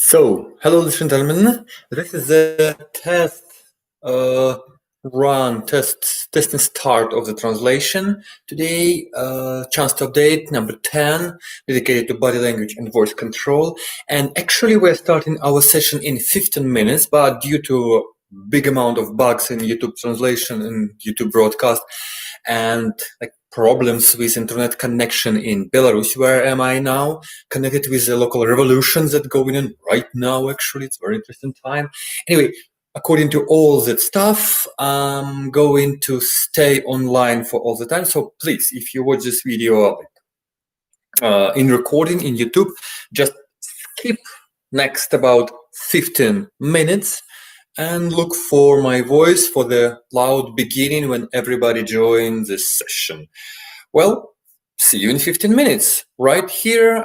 Hello, ladies and gentlemen. This is the test testing start of the translation. Today, chance to update number 10, dedicated to body language and voice control. And actually, we're starting our session in 15 minutes, but due to big amount of bugs in YouTube translation and YouTube broadcast, and problems with internet connection in Belarus, where am I now, connected with the local revolutions that going on right now. Actually, it's a very interesting time. Anyway, according to all that stuff, I'm going to stay online for all the time. So please, if you watch this video in recording in YouTube, just skip next about 15 minutes and look for my voice for the loud beginning when everybody joins this session. Well, see you in 15 minutes right here,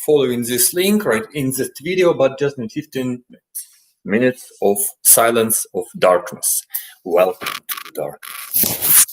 following this link right in this video, but just in 15 minutes of silence of darkness. Welcome to the darkness.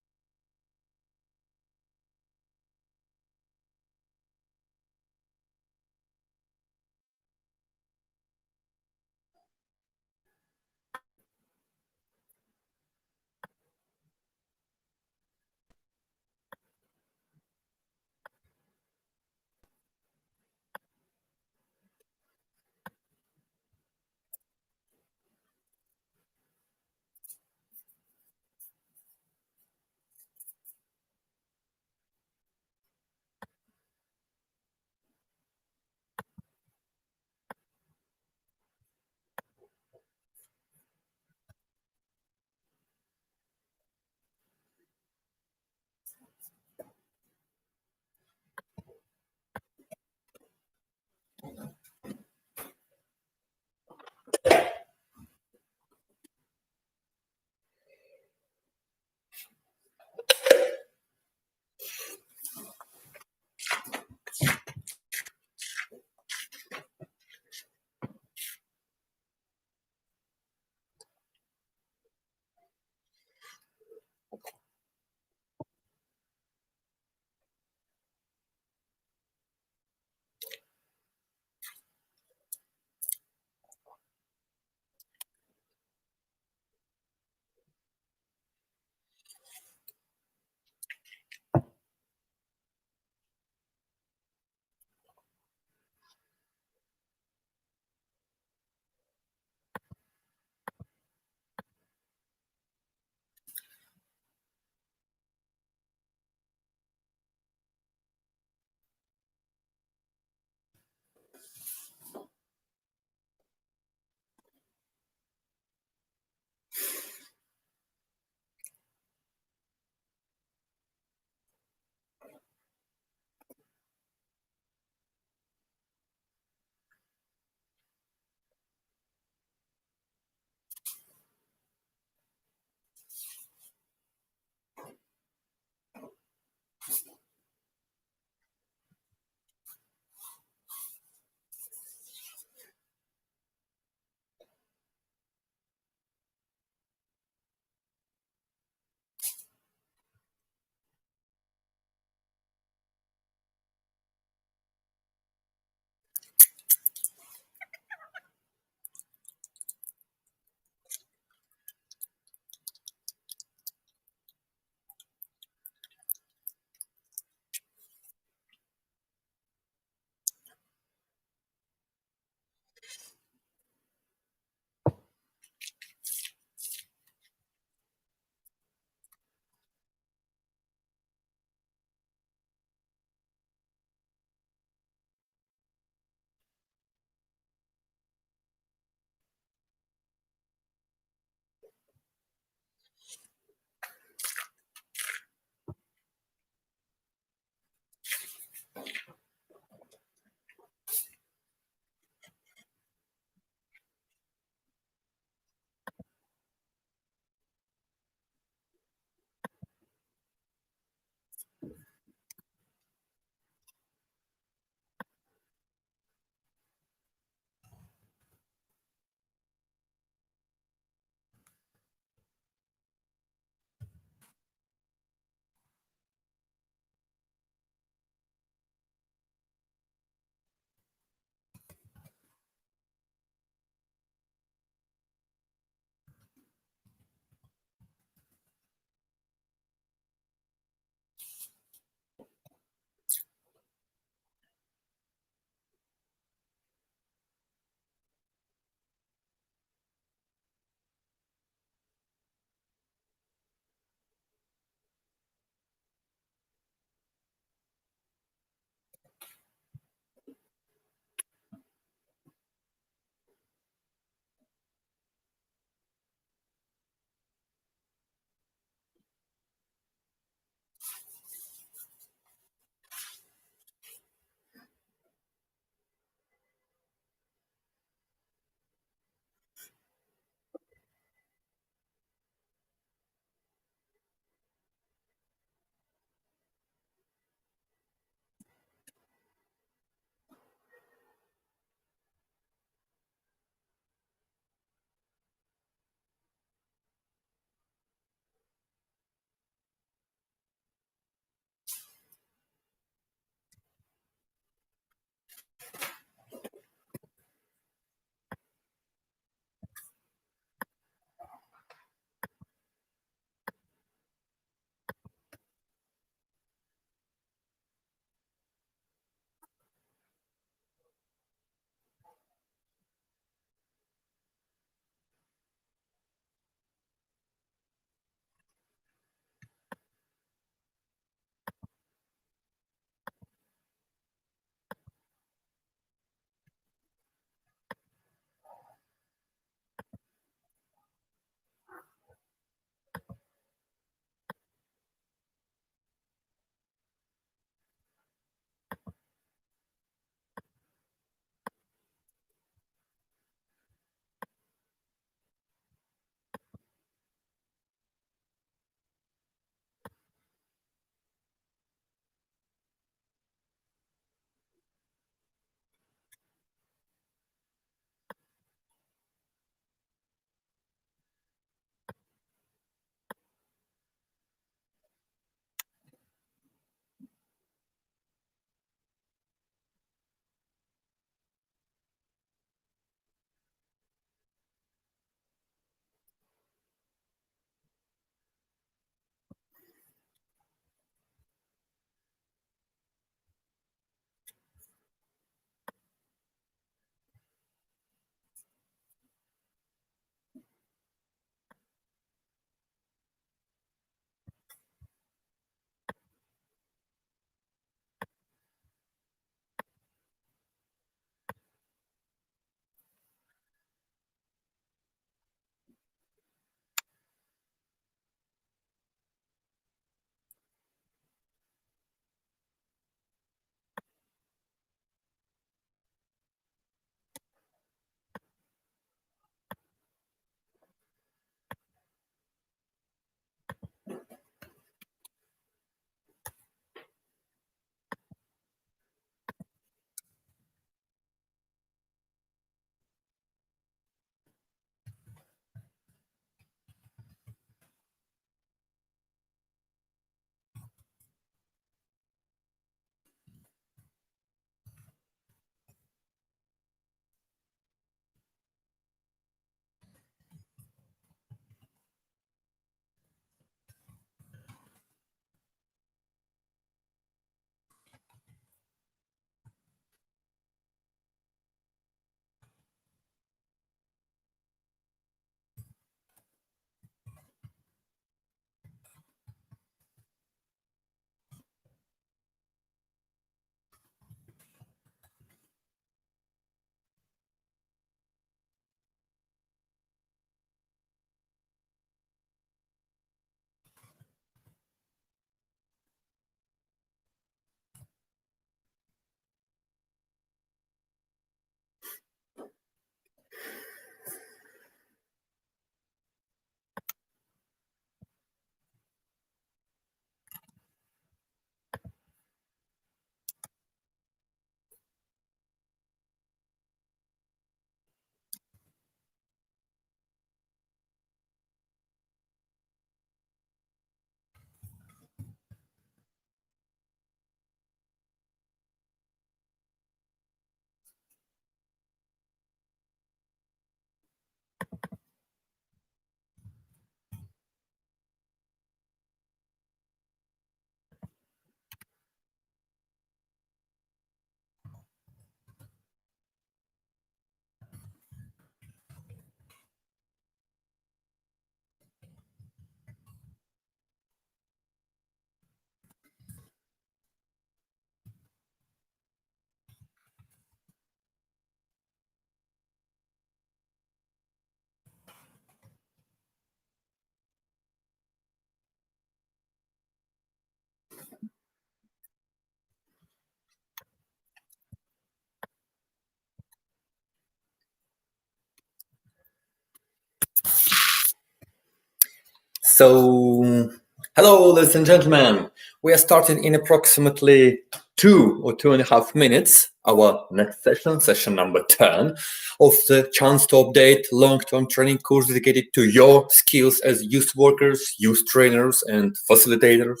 So, hello, ladies and gentlemen. We are starting in approximately 2.5 minutes. Our next session, session number 10, of the Chance to Update long-term training course dedicated to your skills as youth workers, youth trainers, and facilitators.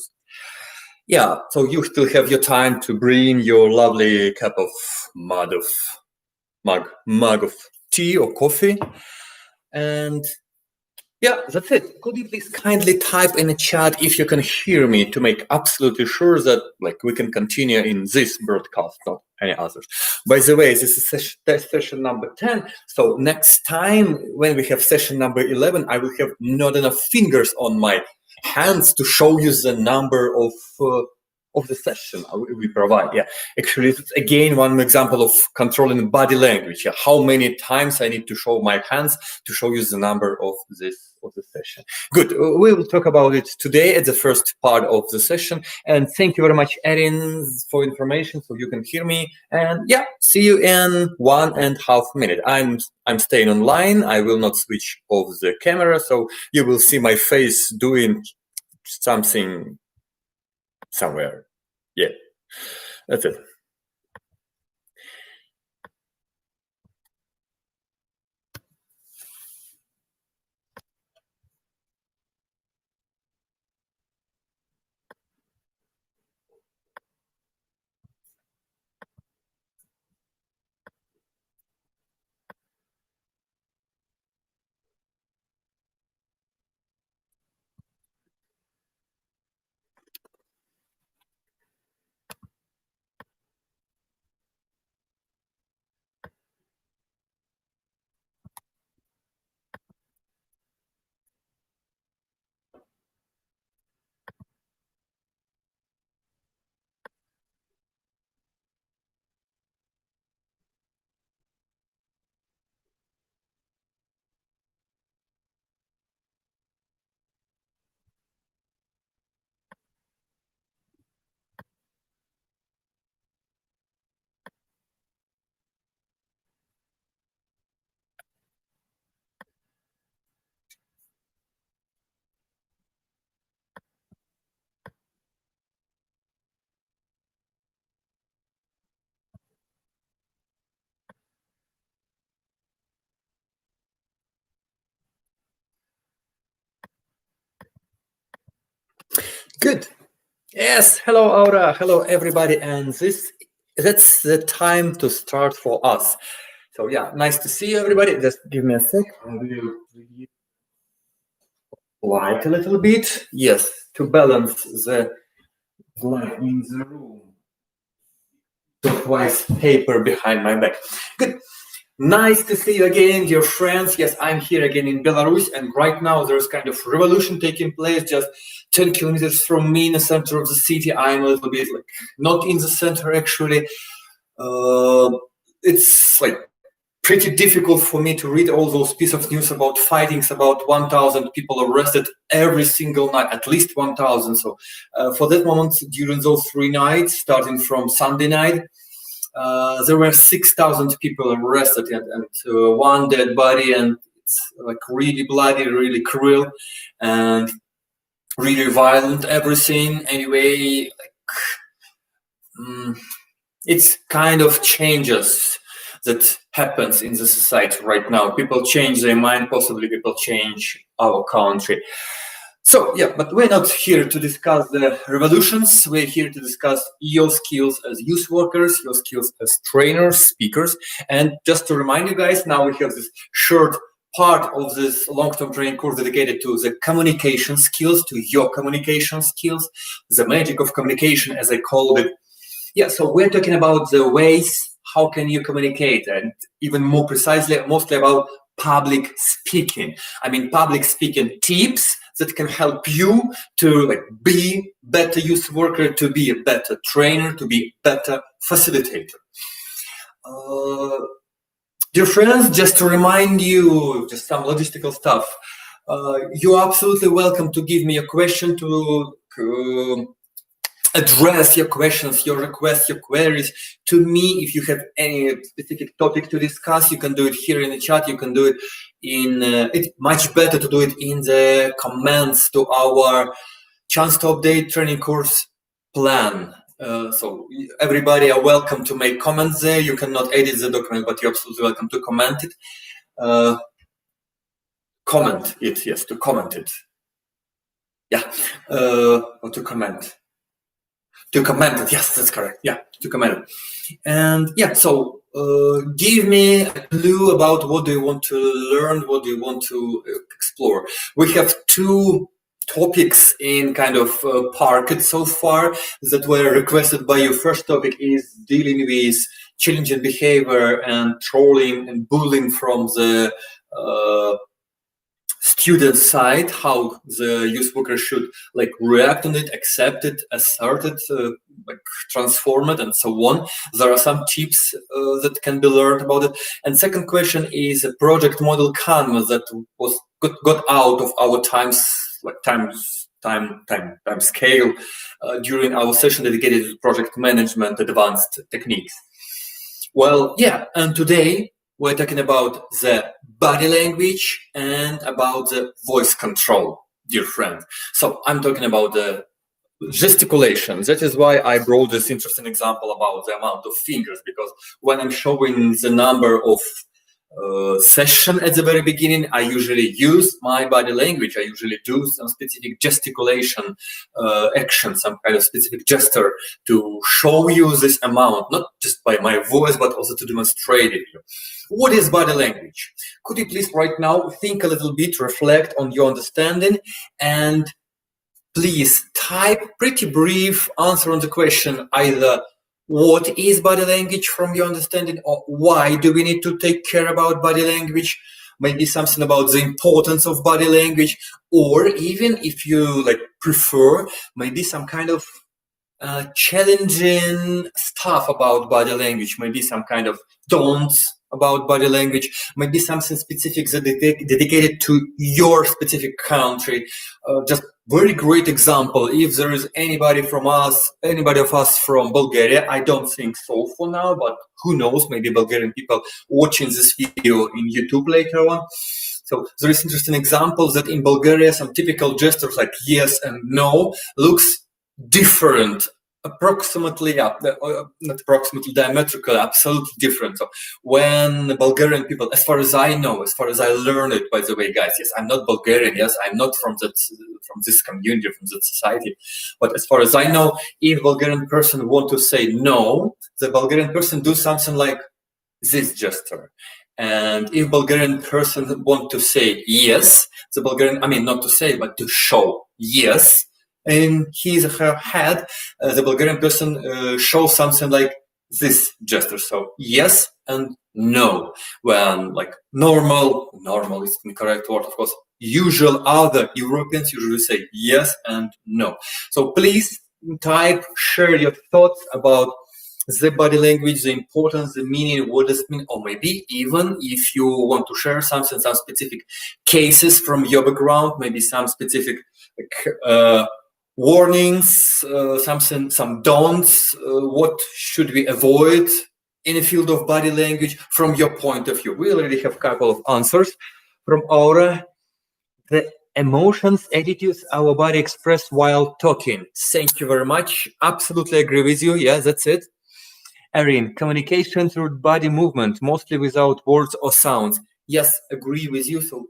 Yeah, so you still have your time to bring your lovely cup of mug of tea or coffee, and yeah, that's it. Could you please kindly type in the chat if you can hear me to make absolutely sure that we can continue in this broadcast, not any others. By the way, this is session number 10. So next time when we have session number 11, I will have not enough fingers on my hands to show you the number of the session we provide. Yeah, actually, it's again one example of controlling body language. Yeah, how many times I need to show my hands to show you the number of the session. Good. We will talk about it today at the first part of the session. And thank you very much, Erin, for information, so you can hear me. And yeah, see you in 1.5 minutes. I'm staying online. I will not switch off the camera, so you will see my face doing something somewhere. Yeah, that's it. Good. Yes. Hello, Aura. Hello, everybody. And that's the time to start for us. So yeah, nice to see you, everybody. Just give me a sec. I will light a little bit. Yes, to balance the light in the room. Twice paper behind my back. Good. Nice to see you again, dear friends. Yes, I'm here again in Belarus, and right now there's kind of revolution taking place just 10 kilometers from me in the center of the city. I'm a little bit not in the center actually. It's pretty difficult for me to read all those pieces of news about fightings, about 1,000 people arrested every single night, at least 1,000. So for that moment, during those 3 nights, starting from Sunday night, there were 6,000 people arrested and one dead body, and it's really bloody, really cruel, and really violent, everything. Anyway, it's kind of changes that happens in the society right now. People change their mind, possibly people change our country. So yeah, but we're not here to discuss the revolutions. We're here to discuss your skills as youth workers, your skills as trainers, speakers. And just to remind you guys, now we have this short part of this long-term training course dedicated to the communication skills, to your communication skills, the magic of communication, as I called it. Yeah, so we're talking about the ways how can you communicate, and even more precisely, mostly about public speaking. I mean, public speaking tips that can help you to be better youth worker, to be a better trainer, to be better facilitator. Dear friends, just to remind you, just some logistical stuff. You're absolutely welcome to give me a question, to address your questions, your requests, your queries to me. If you have any specific topic to discuss, you can do it here in the chat. You can do it in, it's much better to do it in the comments to our Chance to Update training course plan. So everybody are welcome to make comments there. You cannot edit the document, but you're absolutely welcome to comment it. Comment it, yes, to comment it. Yeah, or to comment. To comment it, yes, that's correct. Yeah, to comment it. And yeah, so give me a clue about what do you want to learn, what do you want to explore. We have two topics in kind of parked so far that were requested by you. First topic is dealing with challenging behavior and trolling and bullying from the student side, how the youth worker should like react on it, accept it, assert it, like transform it, and so on. There are some tips that can be learned about it. And second question is a project model canvas that was got out of our time scale during our session dedicated to project management advanced techniques. Well, yeah, and today we're talking about the body language and about the voice control, dear friend. So I'm talking about the gesticulation. That is why I brought this interesting example about the amount of fingers, because when I'm showing the number of session at the very beginning, I usually use my body language. I usually do some specific gesticulation action, some kind of specific gesture to show you this amount, not just by my voice, but also to demonstrate it. What is body language? Could you please right now think a little bit, reflect on your understanding, and please type pretty brief answer on the question, either what is body language from your understanding, or why do we need to take care about body language? Maybe something about the importance of body language, or even if you like prefer, maybe some kind of challenging stuff about body language, maybe some kind of don'ts about body language, maybe something specific that dedicated to your specific country. Just very great example. If there is anybody of us from Bulgaria, I don't think so for now, but who knows, maybe Bulgarian people watching this video in YouTube later on. So there is interesting examples that in Bulgaria, some typical gestures like yes and no looks different, approximately, not approximately, diametrically, absolutely different. So when Bulgarian people, as far as I know, as far as I learned it, by the way, guys, yes, I'm not Bulgarian, yes, I'm not from this community, from that society, but as far as I know, if Bulgarian person want to say no, the Bulgarian person do something like this gesture. And if Bulgarian person want to say yes, the Bulgarian, I mean, not to say, but to show yes, in his or her head, the Bulgarian person shows something like this gesture. So yes and no. When like normal is the correct word, of course. Usual other Europeans usually say yes and no. So please type, share your thoughts about the body language, the importance, the meaning, what does it mean, or maybe even if you want to share something, some specific cases from your background, maybe some specific warnings, some don'ts, what should we avoid in the field of body language from your point of view. We already have a couple of answers from Aura. The emotions, attitudes our body express while talking. Thank you very much. Absolutely agree with you. Yeah, that's it. Erin, communication through body movement, mostly without words or sounds. Yes, agree with you. So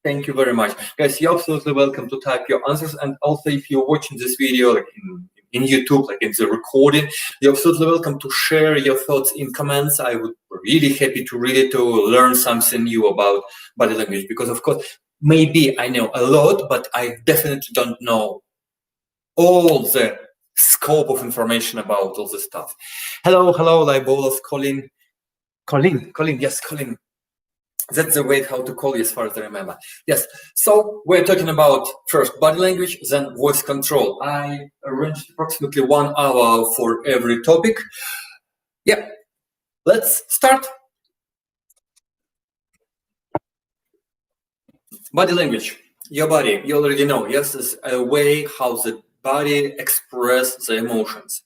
thank you very much. Guys, you're absolutely welcome to type your answers. And also, if you're watching this video like in YouTube, like in the recording, you're absolutely welcome to share your thoughts in comments. I would be really happy to read it, to learn something new about body language. Because, of course, maybe I know a lot, but I definitely don't know all the scope of information about all this stuff. Hello, Libolos, Colin, yes, Colin. That's the way how to call you as far as I remember. Yes, so we're talking about first body language, then voice control. I arranged approximately 1 hour for every topic. Yeah, let's start. Body language, your body, you already know, yes, is a way how the body express the emotions.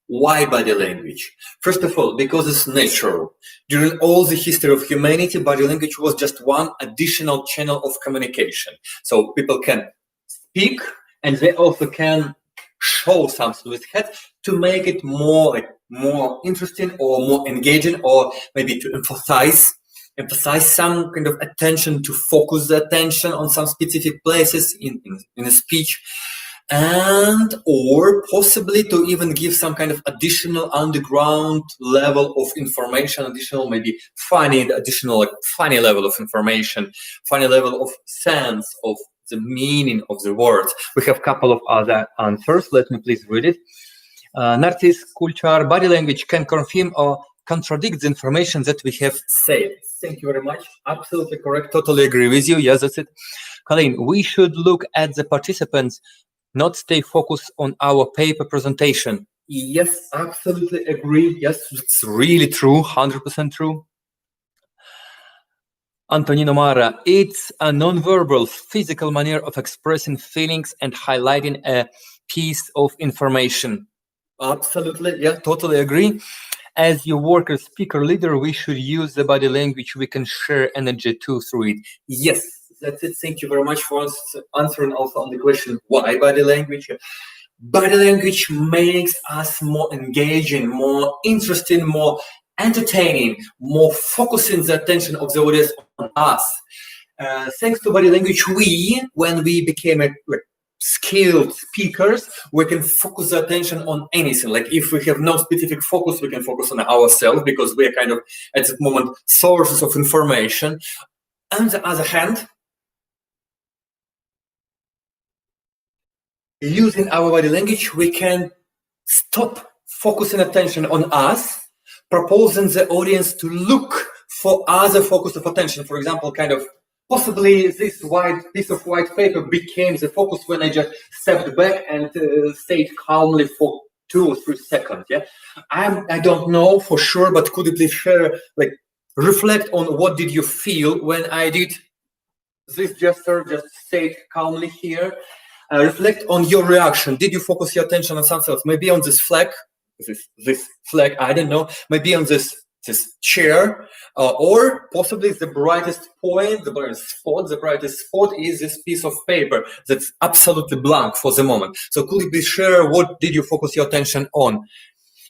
Why body language? First of all, because it's natural. During all the history of humanity, body language was just one additional channel of communication. So people can speak and they also can show something with head to make it more interesting or more engaging, or maybe to emphasize some kind of attention, to focus the attention on some specific places in a speech, and or possibly to even give some kind of additional underground level of information, additional maybe funny level of information, funny level of sense of the meaning of the words. We have a couple of other answers. Let me please read it. Narcis Kulchar, body language can confirm or contradict the information that we have said. Thank you very much. Absolutely correct. Totally agree with you. Yes, that's it. Colleen, we should look at the participants, not stay focused on our paper presentation. Yes, absolutely agree. Yes, it's really true. 100% true. Antonino Mara, it's a non-verbal, physical manner of expressing feelings and highlighting a piece of information. Absolutely, yeah, totally agree. As your worker, speaker, leader, we should use the body language. We can share energy too through it. Yes, that's it. Thank you very much for answering also on the question, why body language? Body language makes us more engaging, more interesting, more entertaining, more focusing the attention of the audience on us. Thanks to body language, when we became skilled speakers, we can focus the attention on anything. Like if we have no specific focus, we can focus on ourselves because we are kind of at that moment sources of information. On the other hand, using our body language, we can stop focusing attention on us, proposing the audience to look for other focus of attention. For example, kind of possibly this piece of white paper became the focus when I just stepped back and stayed calmly for 2 or 3 seconds. Yeah, I don't know for sure, but could you please share, reflect on what did you feel when I did this gesture, just stayed calmly here. Reflect on your reaction. Did you focus your attention on something else? Maybe on this flag, this flag, I don't know. Maybe on this chair, or possibly the brightest point, the brightest spot is this piece of paper that's absolutely blank for the moment. So could you please share what did you focus your attention on?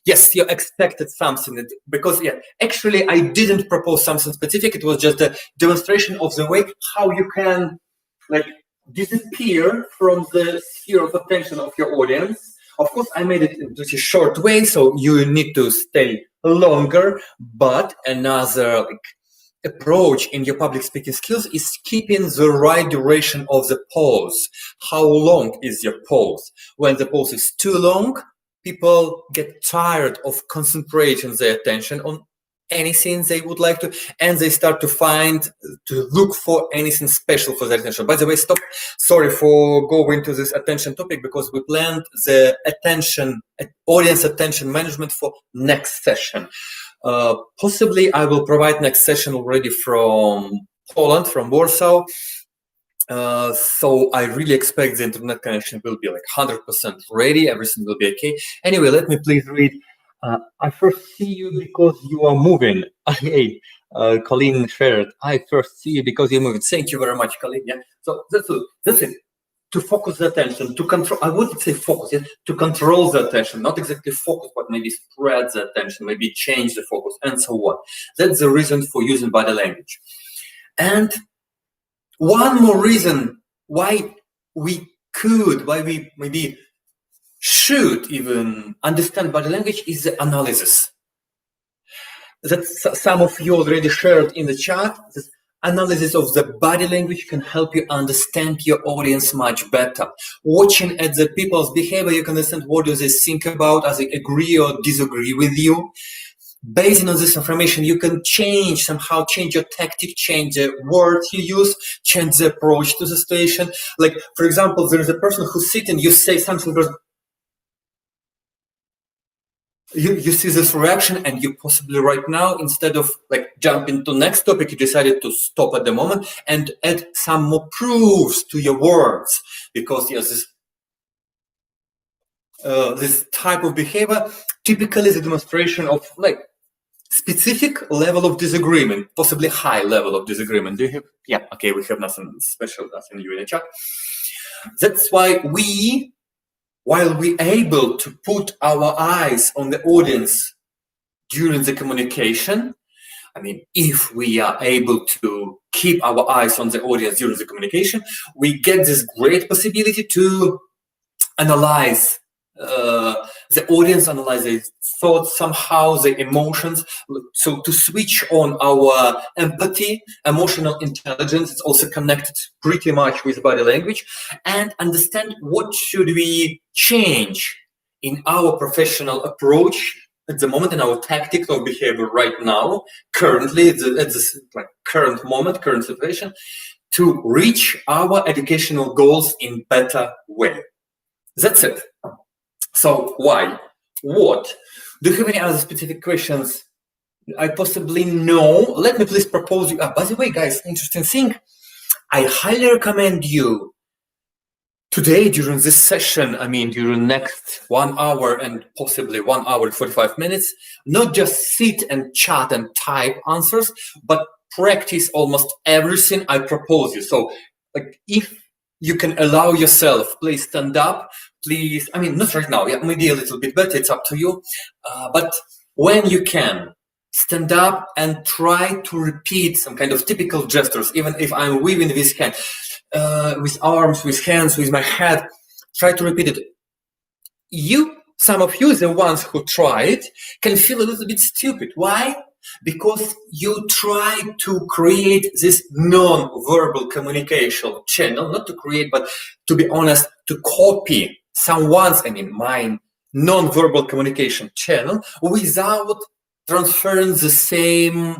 Yes, you expected something, because actually I didn't propose something specific. It was just a demonstration of the way how you can disappear from the sphere of attention of your audience. Of course, I made it in such a short way, so you need to stay longer. But another approach in your public speaking skills is keeping the right duration of the pause. How long is your pause? When the pause is too long, people get tired of concentrating their attention on anything they would like to, and they start to look for anything special for their attention. By the way, sorry for going to this attention topic, because we planned the audience attention management for next session. Possibly I will provide next session already from Poland, from Warsaw. So I really expect the internet connection will be 100% ready. Everything will be okay. Anyway, let me please read. I first see you because you are moving. Colleen shared. I first see you because you're moving. Thank you very much, Colleen. Yeah. So that's it. To focus the attention, to control. I wouldn't say focus. To control the attention, not exactly focus, but maybe spread the attention, maybe change the focus, and so on. That's the reason for using body language. And one more reason why we maybe should even understand body language is the analysis. That some of you already shared in the chat. This analysis of the body language can help you understand your audience much better. Watching at the people's behavior, you can understand what do they think about, as they agree or disagree with you. Based on this information, you can somehow change your tactic, change the words you use, change the approach to the situation. Like, for example, there is a person who's sitting, you say something, you see this reaction, and you possibly right now, instead of jumping to next topic, you decided to stop at the moment and add some more proofs to your words, because this type of behavior typically is a demonstration of like specific level of disagreement, possibly high level of disagreement. Do you have? Yeah, okay, we have nothing special, nothing new in the chat. That's why while we're able to put our eyes on the audience during the communication, I mean, if we are able to keep our eyes on the audience during the communication, we get this great possibility to analyze the audience, analyze their thoughts, somehow their emotions. So to switch on our empathy, emotional intelligence, it's also connected pretty much with body language, and understand what should we change in our professional approach at the moment, in our tactical behavior right now, currently, at this like current moment, current situation, to reach our educational goals in better way. That's it. So why? What? Do you have any other specific questions? I possibly know. Let me please propose you. By the way, guys, interesting thing. I highly recommend you today during this session, I mean, during next 1 hour and possibly 1 hour and 45 minutes, not just sit and chat and type answers, but practice almost everything I propose you. So like if you can allow yourself, please stand up. Please, I mean, not right now, yeah, maybe a little bit better, it's up to you. But when you can, stand up and try to repeat some kind of typical gestures, even if I'm waving with hand, with arms, with hands, with my head, try to repeat it. Some of you, the ones who try it, can feel a little bit stupid. Why? Because you try to create this non-verbal communication channel, not to create, but to be honest, to copy someone's, my non-verbal communication channel without transferring the same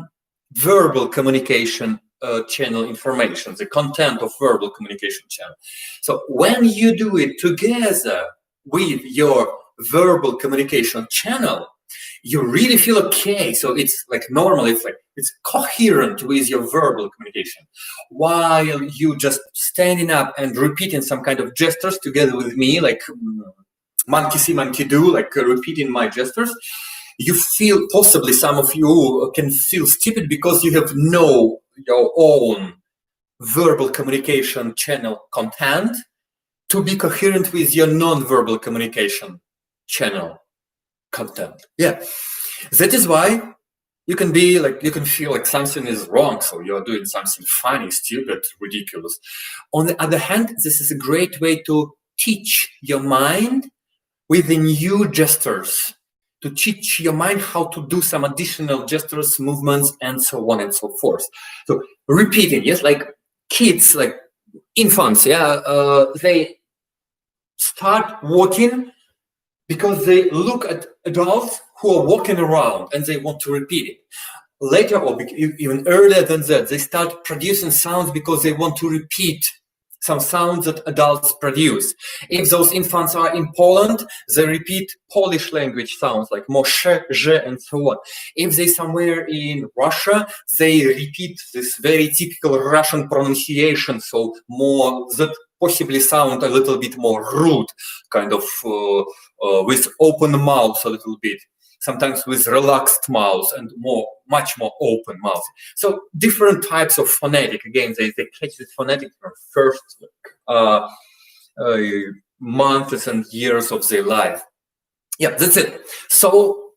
verbal communication channel information, the content of verbal communication channel. So when you do it together with your verbal communication channel, you really feel okay. So it's like normal, it's coherent with your verbal communication. While you just standing up and repeating some kind of gestures together with me, like monkey see, monkey do, like repeating my gestures, you feel, possibly some of you can feel stupid because you have no your own verbal communication channel content to be coherent with your non-verbal communication channel content. Yeah, that is why you can be like, you can feel like something is wrong, so you're doing something funny, stupid, ridiculous. On the other hand, this is a great way to teach your mind with the new gestures, to teach your mind how to do some additional gestures, movements, and so on and so forth. So repeating, yes, like kids, like infants, they start walking because they look at adults who are walking around and they want to repeat it. Later, or even earlier than that, they start producing sounds because they want to repeat some sounds that adults produce. If those infants are in Poland, they repeat Polish language sounds like moshe, zhe, and so on. If they're somewhere in Russia, they repeat this very typical Russian pronunciation, so more that possibly sound a little bit more rude, kind of with open mouth a little bit, sometimes with relaxed mouth and much more open mouth. So different types of phonetic. Again, they catch this phonetic from first months and years of their life. Yeah, that's it. So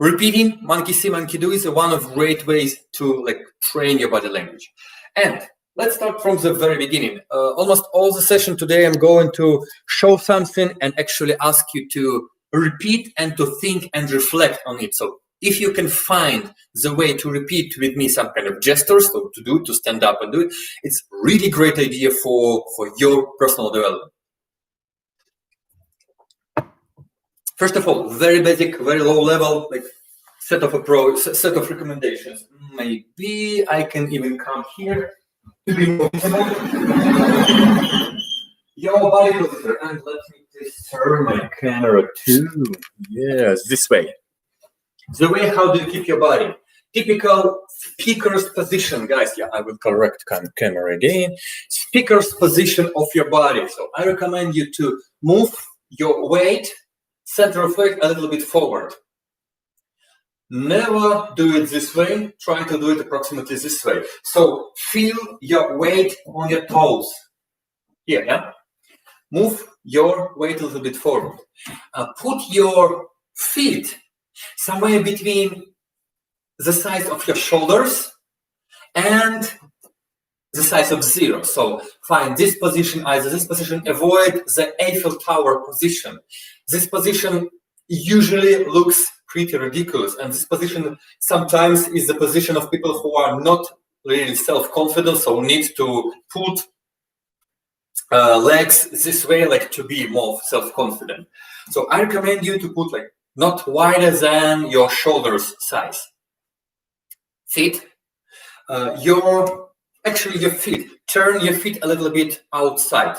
repeating monkey see, monkey do is one of great ways to like train your body language. And let's start from the very beginning. Almost all the session today, I'm going to show something and actually ask you to repeat and to think and reflect on it. So if you can find the way to repeat with me some kind of gestures, so to stand up and do it, it's really great idea for your personal development. First of all, very basic, very low level, like set of recommendations. Maybe I can even come here to be more your body position, and let me just turn my camera too. Yes, this way. The way how do you keep your body? Typical speaker's position, guys. Yeah, I will correct camera again. Speaker's position of your body. So I recommend you to move your weight center of weight a little bit forward. Never do it this way, try to do it approximately this way. So feel your weight on your toes. Here, yeah? Move your weight a little bit forward. Put your feet somewhere between the size of your shoulders and the size of 0. So find this position, either this position, avoid the Eiffel Tower position. This position usually looks pretty ridiculous, and this position sometimes is the position of people who are not really self-confident, so need to put legs this way, like to be more self-confident. So I recommend you to put like not wider than your shoulders size. Feet, your feet, turn your feet a little bit outside.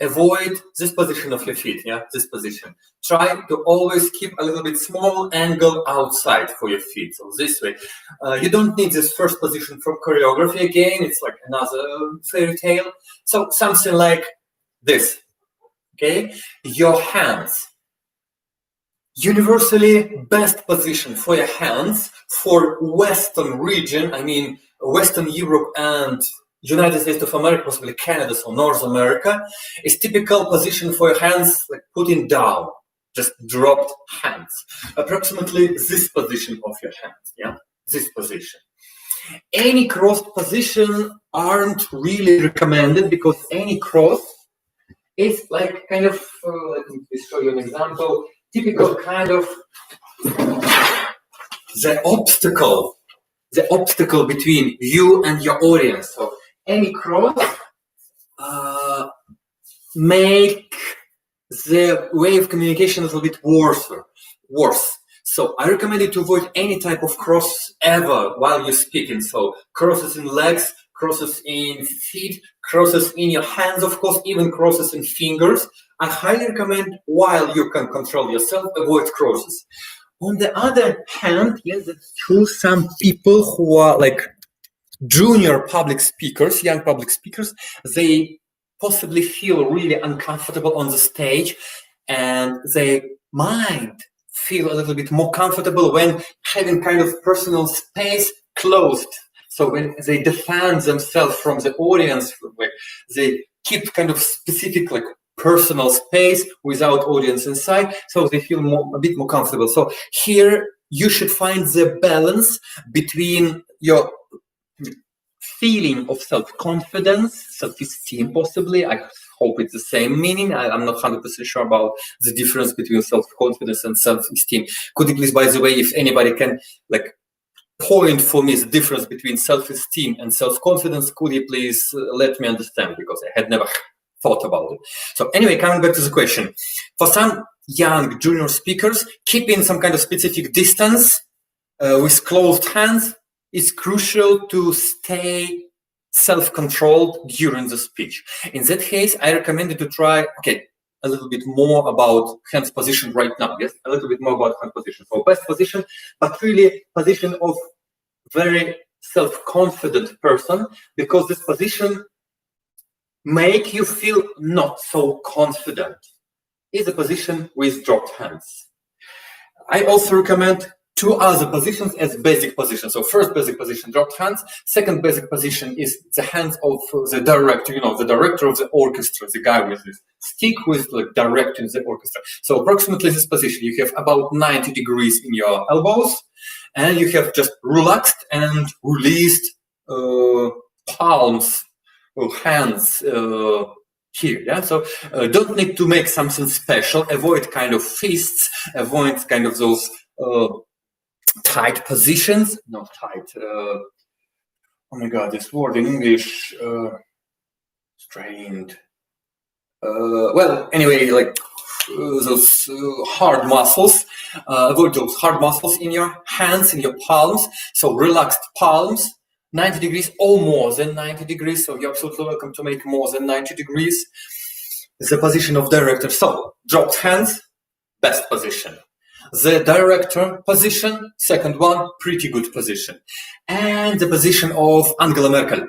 Avoid this position of your feet, yeah, this position. Try to always keep a little bit small angle outside for your feet, so this way. You don't need this first position from choreography again, it's like another fairy tale. So something like this, okay? Your hands. Universally best position for your hands for Western region, I mean Western Europe and United States of America, possibly Canada, so North America, is typical position for your hands, like putting down, just dropped hands. Approximately this position of your hands, yeah, this position. Any crossed position aren't really recommended because any cross is like kind of, let me show you an example, typical kind of the obstacle between you and your audience. So any cross make the way of communication a little bit worse. So I recommend you to avoid any type of cross ever while you're speaking. So crosses in legs, crosses in feet, crosses in your hands, of course, even crosses in fingers. I highly recommend, while you can control yourself, avoid crosses. On the other hand, yes, that's true. Some people who are like junior public speakers, young public speakers, they possibly feel really uncomfortable on the stage, and they might feel a little bit more comfortable when having kind of personal space closed. So when they defend themselves from the audience, like they keep kind of specific like personal space without audience inside, so they feel a bit more comfortable. So here you should find the balance between your feeling of self-confidence, self-esteem possibly. I hope it's the same meaning. I'm not 100% sure about the difference between self-confidence and self-esteem. Could you please, by the way, if anybody can like point for me the difference between self-esteem and self-confidence, could you please let me understand, because I had never thought about it. So anyway, coming back to the question, for some young junior speakers, keeping some kind of specific distance with closed hands is crucial to stay self-controlled during the speech. In that case, I recommend you to try, a little bit more about hands position right now. Yes, a little bit more about hand position. So best position, but really position of very self-confident person, because this position make you feel not so confident, is a position with dropped hands. I also recommend two other positions as basic positions. So first basic position, dropped hands. Second basic position is the hands of the director, the director of the orchestra, the guy with this stick who is like directing the orchestra. So approximately this position, you have about 90 degrees in your elbows, and you have just relaxed and released palms or hands here. Yeah, so don't need to make something special. Avoid kind of fists. Avoid kind of those tight positions. Not tight. Oh my God, this word in English. Strained. Well, anyway, like those hard muscles. Avoid those hard muscles in your hands, in your palms. So relaxed palms. 90 degrees or more than 90 degrees. So you're absolutely welcome to make more than 90 degrees. The position of director. So dropped hands, best position. The director position, second one, pretty good position. And the position of Angela Merkel.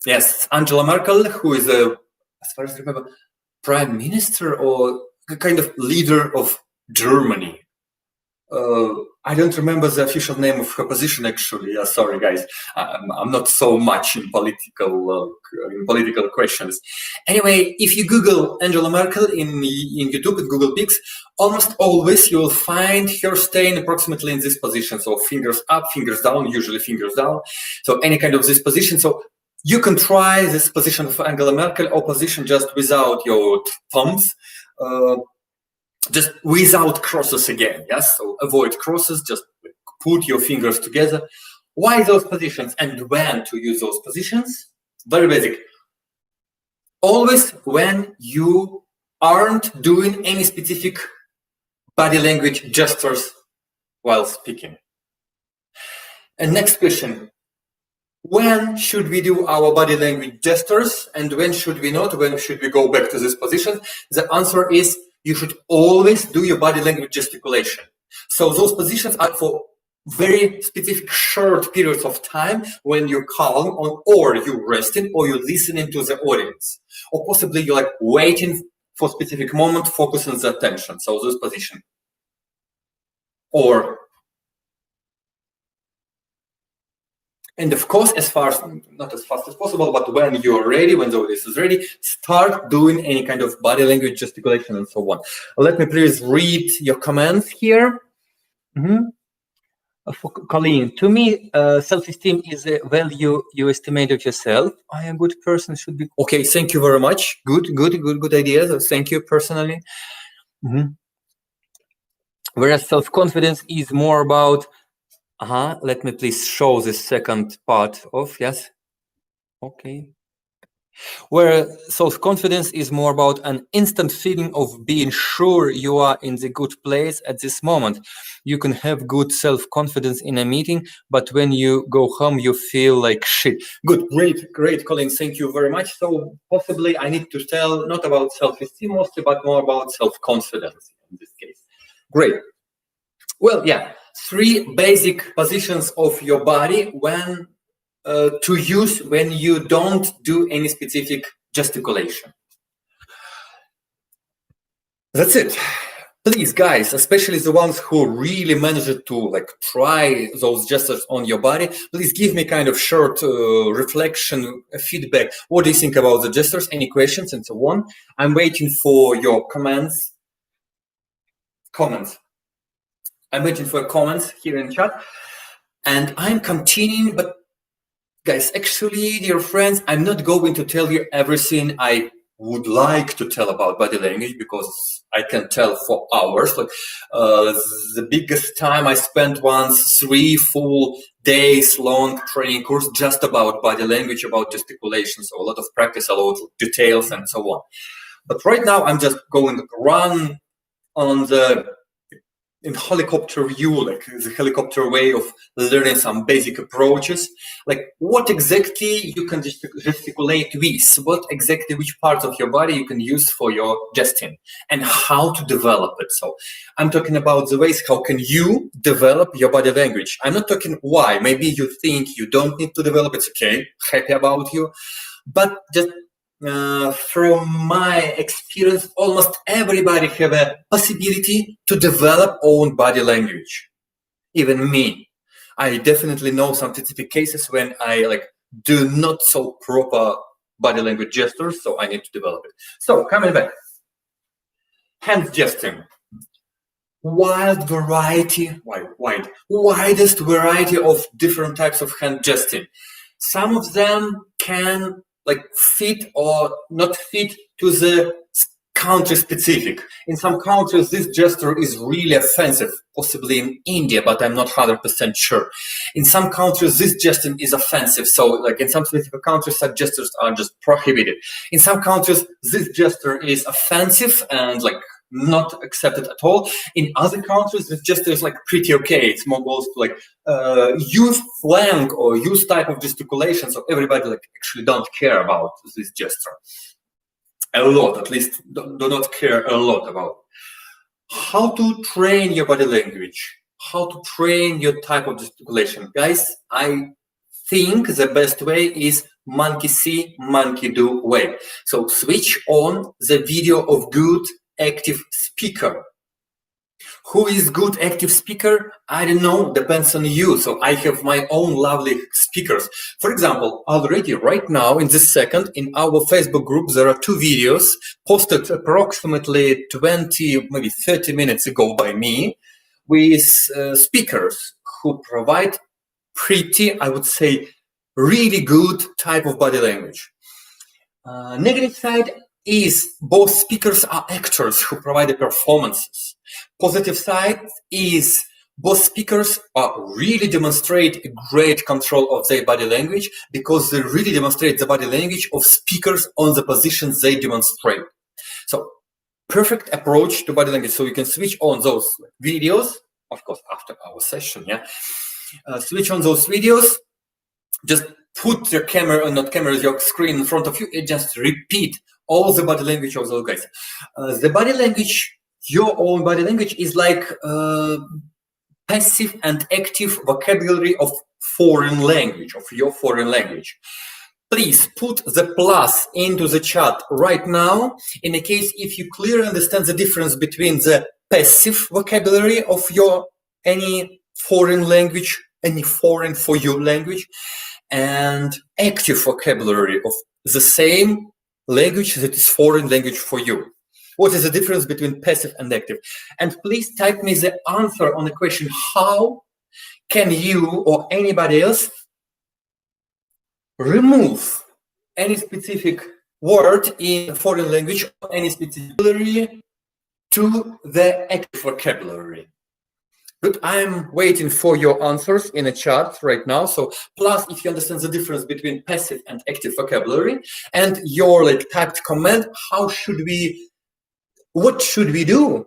Yes, Angela Merkel, who is as far as I remember, prime minister or a kind of leader of Germany. I don't remember the official name of her position actually. Sorry, guys, I'm not so much in political questions. Anyway, if you Google Angela Merkel in YouTube and Google Pics, almost always you will find her staying approximately in this position. So fingers up, fingers down, usually fingers down. So any kind of this position. So you can try this position of Angela Merkel or position just without your thumbs. Just without crosses again, yes? So avoid crosses, just put your fingers together. Why those positions and when to use those positions? Very basic. Always when you aren't doing any specific body language gestures while speaking. And next question. When should we do our body language gestures and when should we not? When should we go back to this position? The answer is you should always do your body language gesticulation. So those positions are for very specific short periods of time when you're calm or you're resting or you're listening to the audience. Or possibly you're like waiting for a specific moment, focusing the attention. So those positions. And of course, not as fast as possible, but when you're ready, when the audience is ready, start doing any kind of body language gesticulation and so on. Let me please read your comments here. Colleen, to me, self-esteem is a value you estimate of yourself. I am a good person, should be. Okay, thank you very much. Good idea. So thank you personally. Whereas self-confidence is more about let me please show the second part of, yes. Okay. Where self-confidence is more about an instant feeling of being sure you are in the good place at this moment. You can have good self-confidence in a meeting, but when you go home, you feel like shit. Good, great, Colin. Thank you very much. So possibly I need to tell not about self-esteem mostly, but more about self-confidence in this case. Great. Well, yeah. 3 basic positions of your body when to use when you don't do any specific gesticulation. That's it. Please, guys, especially the ones who really managed to try those gestures on your body, please give me kind of short reflection, feedback. What do you think about the gestures? Any questions and so on? I'm waiting for your comments. I'm waiting for comments here in chat, and I'm continuing, but guys, actually, dear friends, I'm not going to tell you everything I would like to tell about body language because I can tell for hours. The biggest time I spent once 3 full days long training course just about body language, about gesticulation, so a lot of practice, a lot of details and so on. But right now, I'm just going to run on in helicopter view, the helicopter way of learning some basic approaches, what exactly you can gesticulate with, which parts of your body you can use for your gesting, and how to develop it. So I'm talking about the ways how can you develop your body language. I'm not talking why. Maybe you think you don't need to develop, it's okay, happy about you. But just from my experience, almost everybody have a possibility to develop own body language. Even me. I definitely know some specific cases when I do not so proper body language gestures, so I need to develop it. So coming back, hand gesturing. Widest variety of different types of hand gesturing. Some of them can fit or not fit to the country specific. In some countries, this gesture is really offensive, possibly in India, but I'm not 100% sure. In some countries, this gesture is offensive. So in some specific countries, such gestures are just prohibited. In some countries, this gesture is offensive and not accepted at all. In other countries, this gesture is pretty okay. It's more goes to youth slang or youth type of gesticulation. So everybody actually don't care about this gesture a lot. At least do not care a lot about how to train your body language, how to train your type of gesticulation. Guys, I think the best way is monkey see, monkey do way. So switch on the video of good active speaker. Who is good active speaker? I don't know, depends on you. So I have my own lovely speakers. For example, already right now in this second in our Facebook group, there are 2 videos posted approximately 20, maybe 30 minutes ago by me with speakers who provide pretty, I would say, really good type of body language. Negative side is both speakers are actors who provide the performances. Positive side is both speakers really demonstrate great control of their body language because they really demonstrate the body language of speakers on the positions they demonstrate. So perfect approach to body language. So you can switch on those videos, of course, after our session, yeah. Switch on those videos, just put your camera, or not camera, your screen in front of you, and just repeat all the body language of those guys. The body language, your own body language, is like passive and active vocabulary of foreign language, of your foreign language. Please put the plus into the chat right now, in the case if you clearly understand the difference between the passive vocabulary of your any foreign language, any foreign for you language, and active vocabulary of the same language that is foreign language for you. What is the difference between passive and active? And please type me the answer on the question, how can you or anybody else remove any specific word in foreign language or any specific vocabulary to the active vocabulary? Good, I'm waiting for your answers in the chat right now. So plus, if you understand the difference between passive and active vocabulary and your like typed comment, what should we do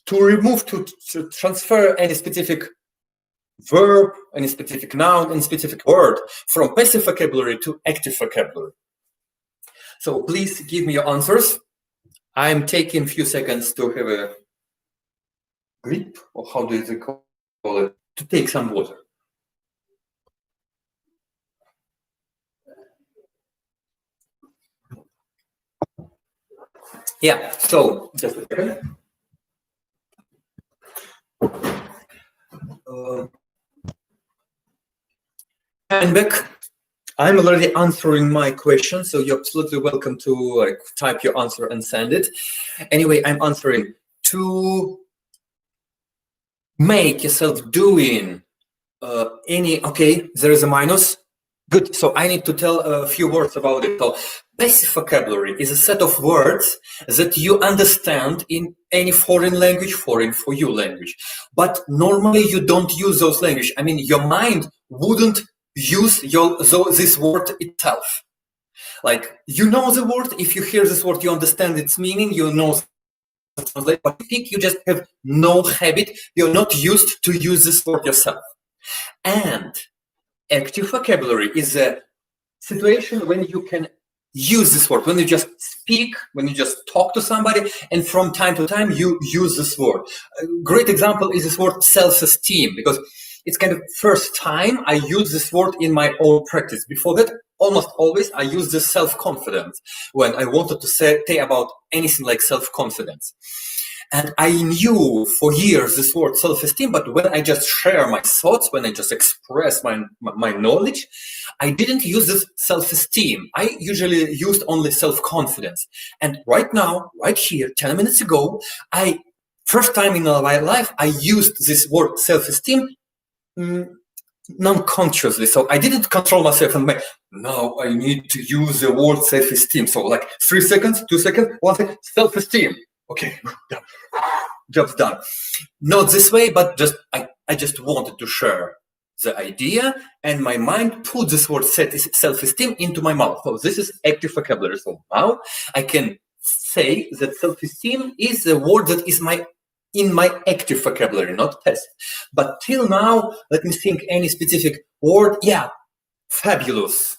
to remove, to transfer any specific verb, any specific noun, any specific word from passive vocabulary to active vocabulary? So please give me your answers. I'm taking a few seconds to have a grip, or how do you call it, to take some water. Yeah, so just a second. And back. I'm already answering my question, so you're absolutely welcome to type your answer and send it. Anyway, I'm answering. To make yourself doing okay, there is a minus. Good, so I need to tell a few words about it. So passive vocabulary is a set of words that you understand in any foreign language, foreign for you language. But normally you don't use those language. I mean, your mind wouldn't use this word itself. Like, you know the word, if you hear this word, you understand its meaning, you know, but I think you just have no habit, you're not used to use this word yourself. And active vocabulary is a situation when you can use this word, when you just speak, when you just talk to somebody, and from time to time you use this word. A great example is this word self-esteem, because it's kind of first time I use this word in my own practice. Before that, almost always I use this self-confidence when I wanted to say about anything like self-confidence. And I knew for years this word self-esteem, but when I just share my thoughts, when I just express my knowledge, I didn't use this self-esteem. I usually used only self-confidence. And right now, right here, 10 minutes ago, first time in my life, I used this word self-esteem non-consciously. So I didn't control myself and now I need to use the word self-esteem. So like 3 seconds, 2 seconds, 1 second, self-esteem. Okay, done. Job's done. Not this way, but just I just wanted to share the idea, and my mind put this word self-esteem into my mouth. So this is active vocabulary. So now I can say that self-esteem is a word that is in my active vocabulary, not passive. But till now, let me think any specific word. Yeah, fabulous.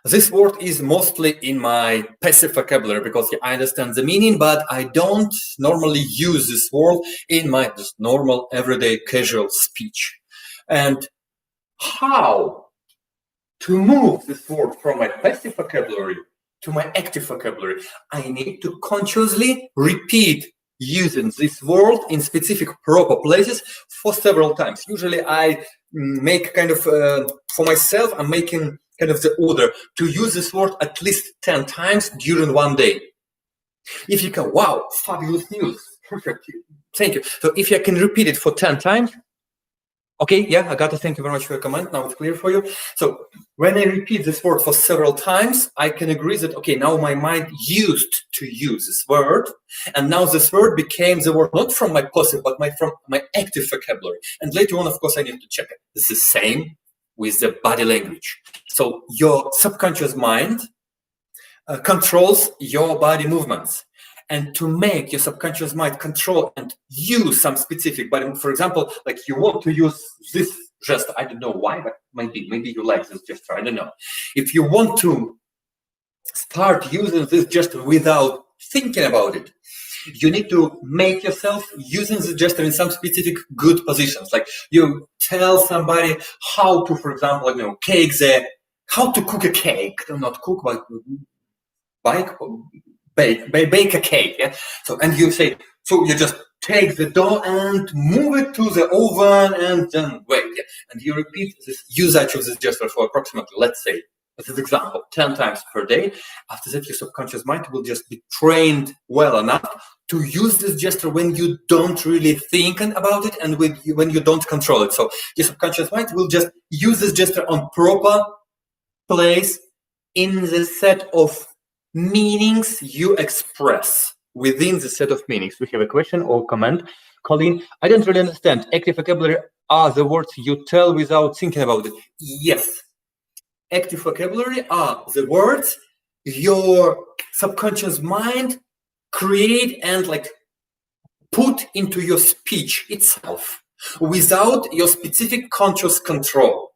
This word is mostly in my passive vocabulary because I understand the meaning, but I don't normally use this word in my just normal, everyday, casual speech. And how to move this word from my passive vocabulary to my active vocabulary? I need to consciously repeat using this word in specific proper places for several times. Usually I make kind of, for myself, I'm making kind of the order to use this word at least 10 times during one day. If you can, wow, fabulous news, perfect, thank you. So if you can repeat it for 10 times, okay, yeah, Agata, thank you very much for your comment. Now it's clear for you. So when I repeat this word for several times, I can agree that, okay, now my mind used to use this word. And now this word became the word not from my passive, but from my active vocabulary. And later on, of course, I need to check it. It's the same with the body language. So your subconscious mind controls your body movements. And to make your subconscious mind control and use some specific body, for example, like you want to use this gesture, I don't know why, but maybe you like this gesture, I don't know. If you want to start using this gesture without thinking about it, you need to make yourself using the gesture in some specific good positions. Like you tell somebody how to, for example, how to cook a cake, not cook, but bake a cake, yeah. So and you say, so you just take the dough and move it to the oven and then wait, yeah. And you repeat this usage of this gesture for approximately, let's say, as an example, 10 times per day. After that, your subconscious mind will just be trained well enough to use this gesture when you don't really think about it and when you don't control it. So your subconscious mind will just use this gesture on proper place in the set of meanings you express within the set of meanings. We have a question or comment. Colleen, I don't really understand. Active vocabulary are the words you tell without thinking about it. Yes. Active vocabulary are the words your subconscious mind create and like put into your speech itself without your specific conscious control.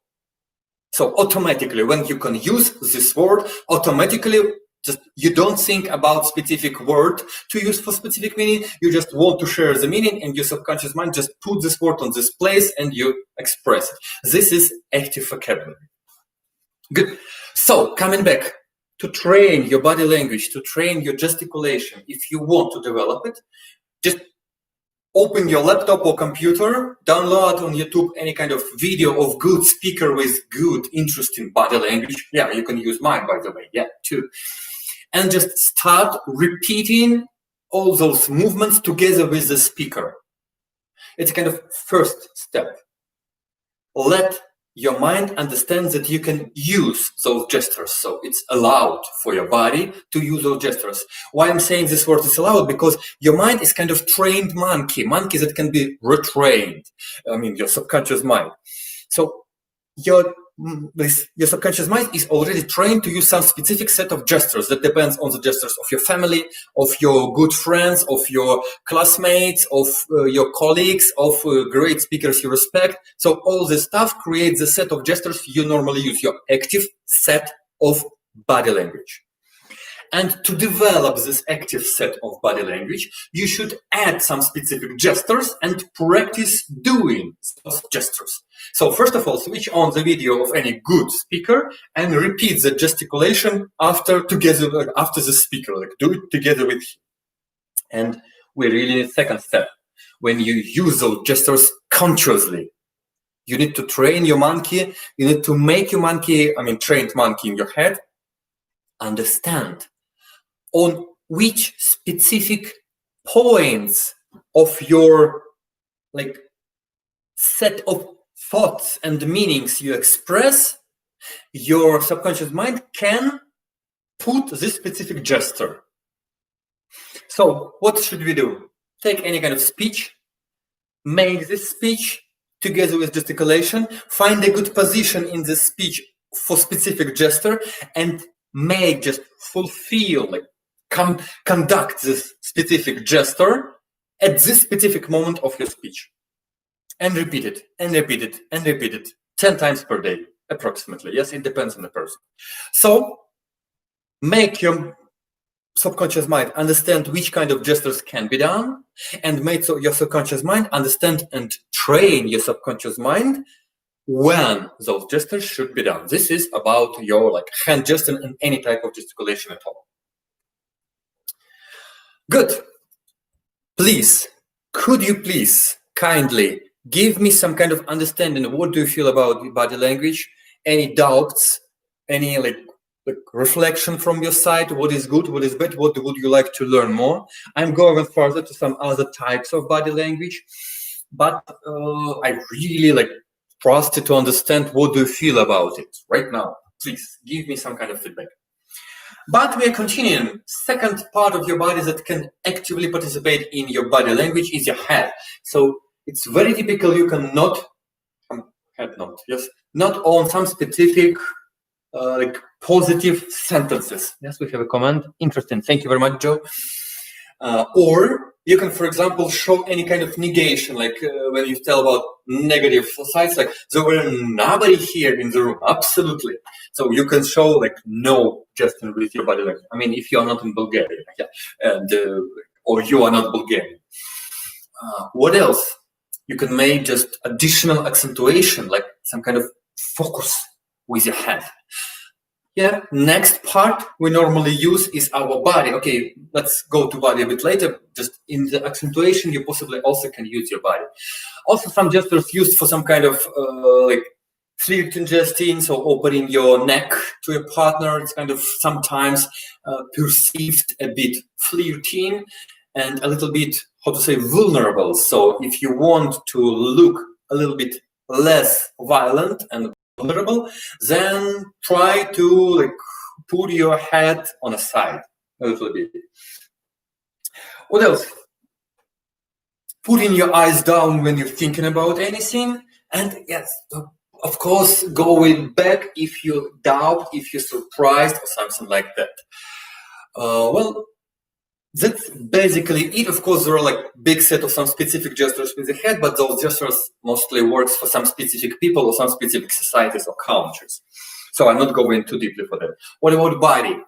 So automatically, when you can use this word, automatically just you don't think about specific word to use for specific meaning. You just want to share the meaning, and your subconscious mind just put this word on this place, and you express it. This is active vocabulary. Good. So coming back to train your body language, to train your gesticulation, if you want to develop it, just open your laptop or computer, download on YouTube any kind of video of good speaker with good, interesting body language. Yeah, you can use mine, by the way, yeah, too. And just start repeating all those movements together with the speaker. It's a kind of first step. Let your mind understand that you can use those gestures. So it's allowed for your body to use those gestures. Why I'm saying this word is allowed? Because your mind is kind of trained monkey that can be retrained. I mean, your subconscious mind. So your subconscious mind is already trained to use some specific set of gestures that depends on the gestures of your family, of your good friends, of your classmates, of your colleagues, of great speakers you respect. So all this stuff creates the set of gestures you normally use, your active set of body language. And to develop this active set of body language, you should add some specific gestures and practice doing those gestures. So first of all, switch on the video of any good speaker and repeat the gesticulation after the speaker, like do it together with him. And we really need second step. When you use those gestures consciously, you need to train your monkey, you need to make your monkey, trained monkey in your head, understand on which specific points of your set of thoughts and meanings you express, your subconscious mind can put this specific gesture. So what should we do? Take any kind of speech, make this speech together with gesticulation, find a good position in this speech for specific gesture, and conduct this specific gesture at this specific moment of your speech. And repeat it, and repeat it, and repeat it 10 times per day, approximately. Yes, it depends on the person. So make your subconscious mind understand which kind of gestures can be done, and make your subconscious mind understand and train your subconscious mind when those gestures should be done. This is about your hand gesture and any type of gesticulation at all. Good. Please, could you please kindly give me some kind of understanding of what do you feel about body language? Any doubts? Any like reflection from your side? What is good? What is bad? What would you like to learn more? I'm going further to some other types of body language, but I really trusted to understand what do you feel about it right now. Please give me some kind of feedback. But we are continuing. Second part of your body that can actively participate in your body language is your head. So it's very typical you cannot not on some specific positive sentences. Yes, we have a comment. Interesting. Thank you very much, Joe. Or you can, for example, show any kind of negation, when you tell about negative sides, like there were nobody here in the room. Absolutely. So you can show no just with your body language. I mean, if you are not in Bulgaria, and or you are not Bulgarian. What else? You can make just additional accentuation, like some kind of focus with your head. Yeah, next part we normally use is our body. Okay, let's go to body a bit later. Just in the accentuation, you possibly also can use your body. Also, some gestures used for some kind of flirting gestures, so opening your neck to your partner. It's kind of sometimes perceived a bit flirting and a little bit, how to say, vulnerable. So if you want to look a little bit less violent and vulnerable, then try to put your head on a side a little bit. What else? Putting your eyes down when you're thinking about anything, and yes, of course, going back if you doubt, if you're surprised or something like that. Well, that's basically it. Of course, there are big set of some specific gestures with the head, but those gestures mostly works for some specific people or some specific societies or cultures. So I'm not going too deeply for that. What about body?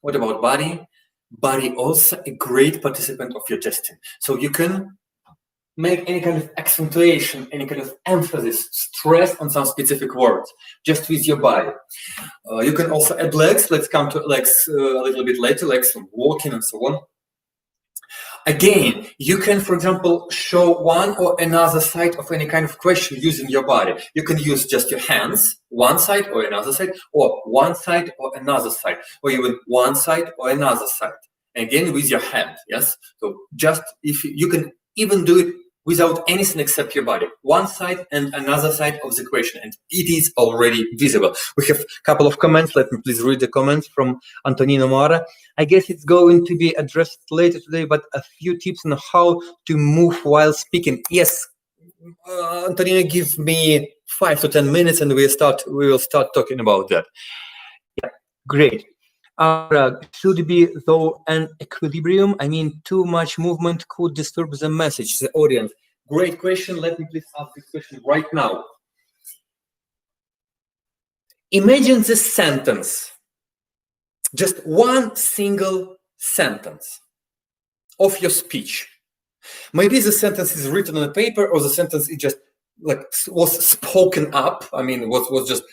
What about body? Body also a great participant of your gesture. So you can make any kind of accentuation, any kind of emphasis, stress on some specific words, just with your body. You can also add legs. Let's come to legs a little bit later, legs from walking and so on. Again, you can, for example, show one or another side of any kind of question using your body. You can use just your hands, one side or another side, or one side or another side, or even one side or another side. Again, with your hand, yes? So just if you can even do it without anything except your body, one side and another side of the question, and it is already visible. We have a couple of comments. Let me please read the comments from Antonino Mara. I guess it's going to be addressed later today, but a few tips on how to move while speaking. Yes, Antonino, give me 5 to 10 minutes and we will start talking about that. Yeah, great. Should be though an equilibrium? I mean, too much movement could disturb the message, the audience. Great question. Let me please ask this question right now. Imagine this sentence, just one single sentence of your speech. Maybe the sentence is written on a paper, or the sentence is just was spoken up. I mean, was just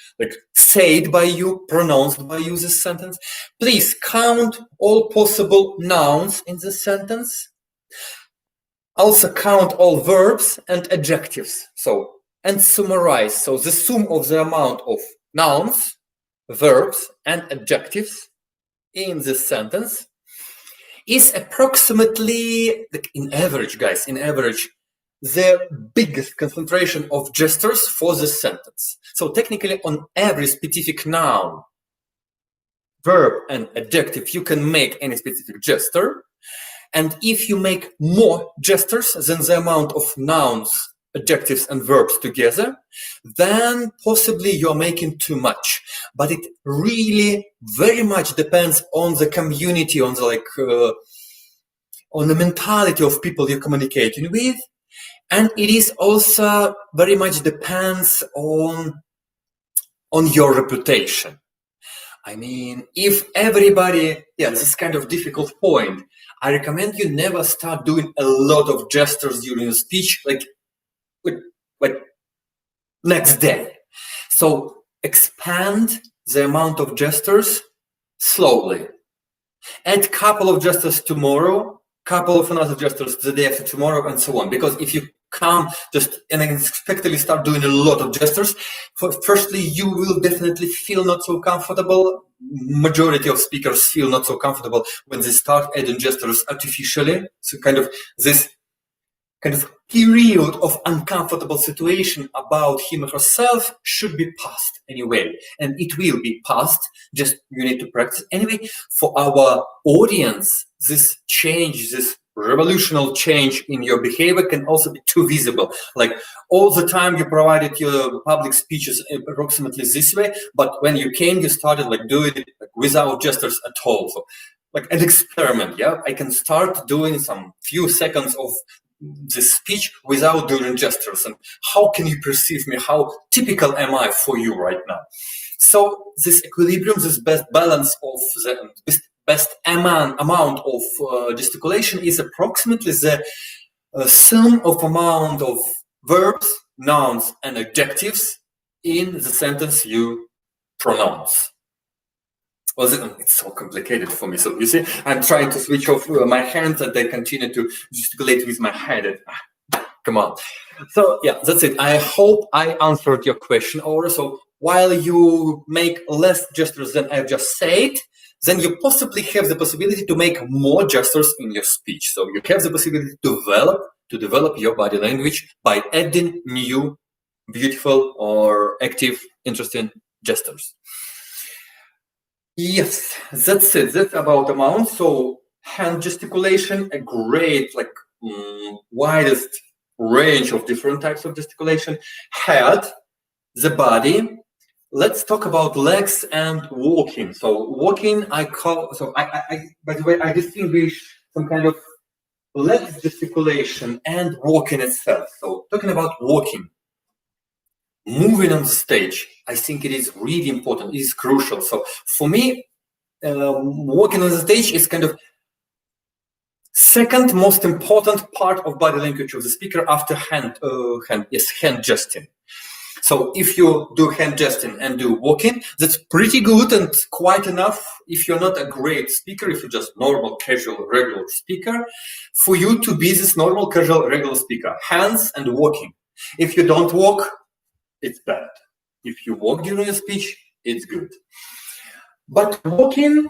said by you, pronounced by you, this sentence. Please count all possible nouns in this sentence. Also count all verbs and adjectives. So, and summarize. So the sum of the amount of nouns, verbs, and adjectives in this sentence is approximately, in average, guys, in average, the biggest concentration of gestures for this sentence. So technically, on every specific noun, verb, and adjective, you can make any specific gesture. And if you make more gestures than the amount of nouns, adjectives, and verbs together, then possibly you're making too much. But it really very much depends on the community, on the on the mentality of people you're communicating with. And it is also very much depends on your reputation. I mean, if everybody, this is kind of difficult point. I recommend you never start doing a lot of gestures during a speech, like next day. So expand the amount of gestures slowly. Add couple of gestures tomorrow, couple of another gestures the day after tomorrow, and so on. Because if you come just and unexpectedly start doing a lot of gestures, firstly, you will definitely feel not so comfortable. Majority of speakers feel not so comfortable when they start adding gestures artificially. So this period of uncomfortable situation about him or herself should be passed anyway, and it will be passed, just you need to practice anyway. For our audience, this change, this revolutionary change in your behavior can also be too visible. Like all the time you provided your public speeches approximately this way, but when you came, you started like doing it like, without gestures at all. So like an experiment, yeah, I can start doing some few seconds of this speech without doing gestures, and how can you perceive me? How typical am I for you right now? So this equilibrium, this best balance of the best amount of gesticulation is approximately the sum of amount of verbs, nouns, and adjectives in the sentence you pronounce. Well, it's so complicated for me. So you see, I'm trying to switch off my hands and I continue to gesticulate with my head. Come on. So yeah, that's it. I hope I answered your question, Aura. So while you make less gestures than I've just said, then you possibly have the possibility to make more gestures in your speech. So you have the possibility to develop your body language by adding new, beautiful or active, interesting gestures. Yes, that's it. That's about amount. So hand gesticulation, a great, widest range of different types of gesticulation. Head, the body. Let's talk about legs and walking. So walking, I by the way, I distinguish some kind of legs gesticulation and walking itself. So talking about walking. Moving on the stage, I think it is really important. It is crucial. So for me, walking on the stage is kind of second most important part of body language of the speaker after hand gesting. So if you do hand gesting and do walking, that's pretty good and quite enough if you're not a great speaker, if you're just normal, casual, regular speaker, for you to be this normal, casual, regular speaker. Hands and walking. If you don't walk, it's bad. If you walk during a speech, it's good. But walking,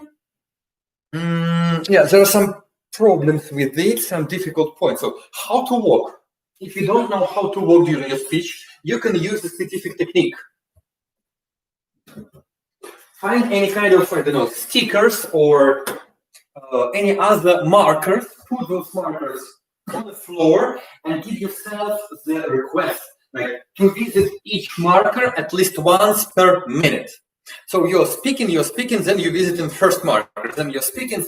there are some problems with it, some difficult points. So how to walk? If you don't know how to walk during a speech, you can use a specific technique. Find any kind of, stickers or any other markers, put those markers on the floor and give yourself the request. To visit each marker at least once per minute. So you're speaking, then you visit in first marker, then you're speaking,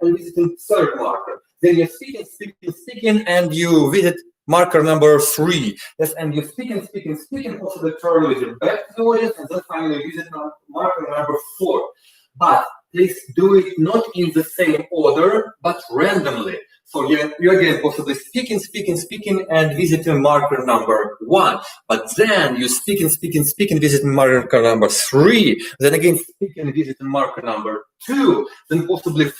and visiting third marker. Then you're speaking, and you visit marker number 3. Yes, and you're speaking, also the turn with your back to the audience, and then finally you visit marker number 4. But please do it not in the same order, but randomly. So you're again possibly speaking, and visiting marker number 1. But then you speaking, visiting marker number 3. Then again speaking, visiting marker number 2. Then possibly in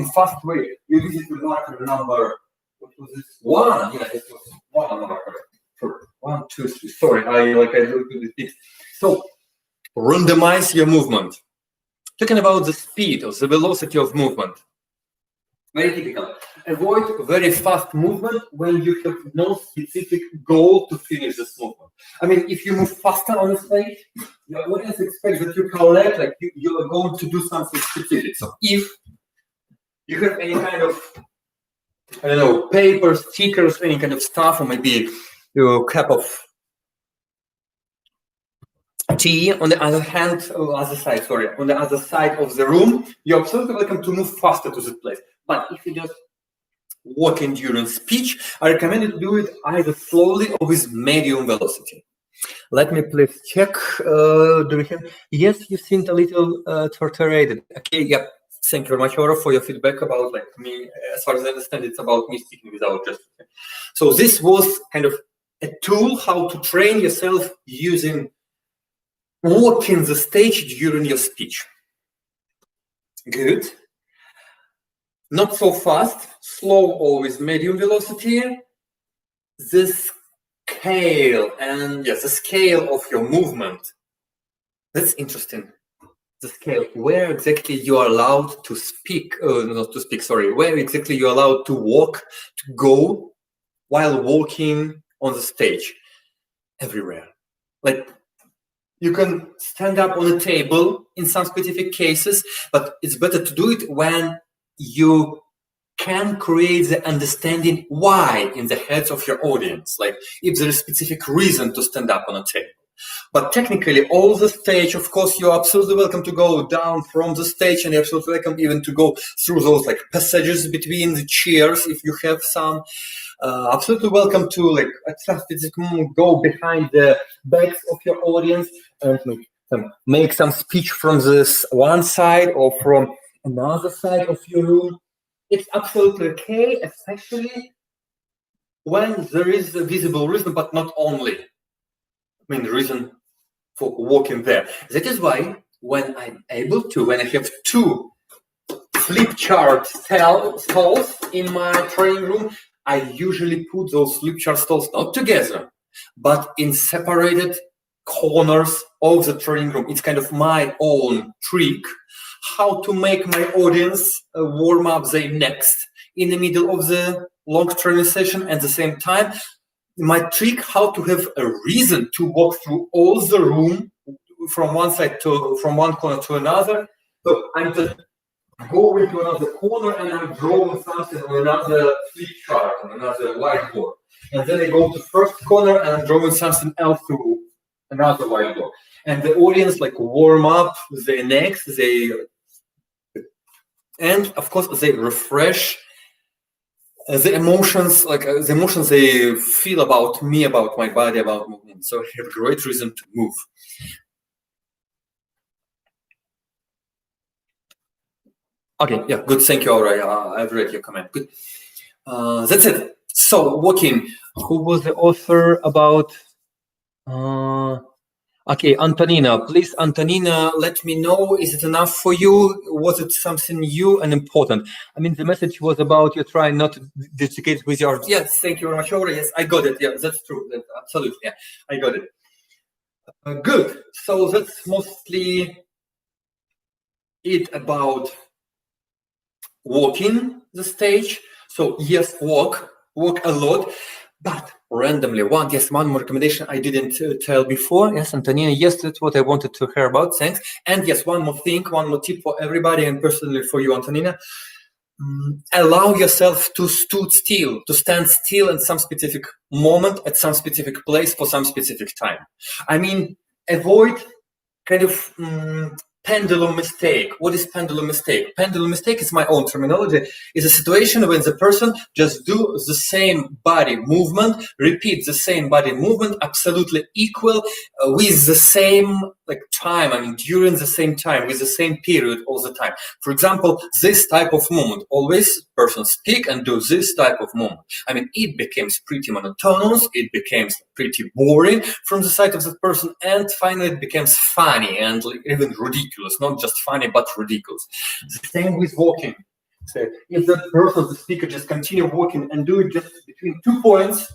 fast way, you visit marker number, what was this? 1. Yeah, it was 1 marker. 1, 2, 3. Sorry, I looked at this. So randomize your movement. Talking about the speed or the velocity of movement. Very typical. Avoid very fast movement when you have no specific goal to finish this movement. I mean, if you move faster on the stage, your audience expects that you collect, you are going to do something specific. So if you have any kind of, paper, stickers, any kind of stuff, or maybe your cup of tea on the other side of the room, you're absolutely welcome to move faster to this place. But if you just walking during speech, I recommend you to do it either slowly or with medium velocity. Let me please check. Do we have? Yes, you seemed a little tortured. Okay, yeah. Thank you very much, Aura, for your feedback about me. As far as I understand, it's about me speaking without gesture. So this was kind of a tool how to train yourself using walking the stage during your speech. Good. not so fast, slow or with medium velocity. The scale and yes, the scale of your movement. That's interesting. The scale, where exactly you are allowed to speak, not to speak, sorry, where exactly you're allowed to walk, to go while walking on the stage. Everywhere. Like, you can stand up on a table in some specific cases, but it's better to do it when you can create the understanding why in the heads of your audience, like if there is specific reason to stand up on a table. But technically, all the stage, of course, you're absolutely welcome to go down from the stage, and you're absolutely welcome even to go through those like passages between the chairs if you have some. Absolutely welcome to like go behind the backs of your audience and make some speech from this one side or from another side of your room. It's absolutely okay, especially when there is a visible reason, but not only. I mean, the reason for walking there. That is why when I'm able to, when I have two flip chart stalls in my training room, I usually put those flip chart stalls not together, but in separated corners of the training room. It's kind of my own trick how to make my audience warm up their necks in the middle of the long training session. At the same time, my trick how to have a reason to walk through all the room from one side to from one corner to another. So I'm just going to another corner and I'm drawing something on another flip chart, on another whiteboard. And then I go to first corner and I'm drawing something else to another whiteboard. And the audience like warm up their necks, and of course they refresh the emotions, like the emotions they feel about me, about my body, about movement. So I have a great reason to move. Okay, yeah, good. Thank you, Aura. I've read your comment. Good. That's it. So, walking. Who was the author about? Okay, Antonina. Please, Antonina, let me know. Is it enough for you? Was it something new and important? I mean, the message was about you trying not to dedicate with your. Yes, thank you very much, Aura. Yes, I got it. Yeah, that's true. That's absolutely. Yeah, I got it. Good. So that's mostly it about walking the stage. So yes, walk a lot, but randomly one more recommendation I didn't tell before. Yes, Antonina, yes, that's what I wanted to hear about. Thanks. And yes, one more thing, one more tip for everybody and personally for you, Antonina. Allow yourself to stand still in some specific moment at some specific place for some specific time. I mean, avoid kind of pendulum mistake. What is pendulum mistake? Pendulum mistake is my own terminology. Is a situation when the person just do the same body movement, repeat the same body movement, absolutely equal with the same time. I mean, during the same time, with the same period all the time. For example, this type of movement. Always person speak and do this type of movement. I mean, it becomes pretty monotonous. It becomes pretty boring from the side of the person, and finally it becomes funny and even ridiculous. Not just funny, but ridiculous. The same with walking. So if the person, the speaker, just continue walking and do it just between 2 points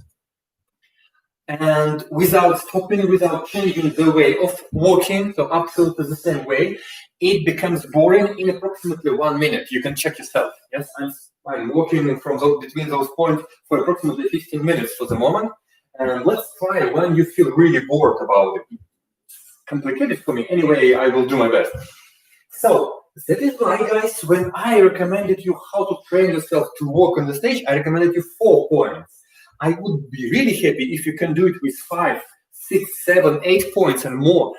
and without stopping, without changing the way of walking, so absolutely the same way, it becomes boring in approximately 1 minute. You can check yourself. Yes, I'm walking from between those points for approximately 15 minutes for the moment. And let's try when you feel really bored about it. Complicated for me. Anyway, I will do my best. So that is why, guys, when I recommended you how to train yourself to walk on the stage, I recommended you 4 points. I would be really happy if you can do it with 5, 6, 7, 8 points and more.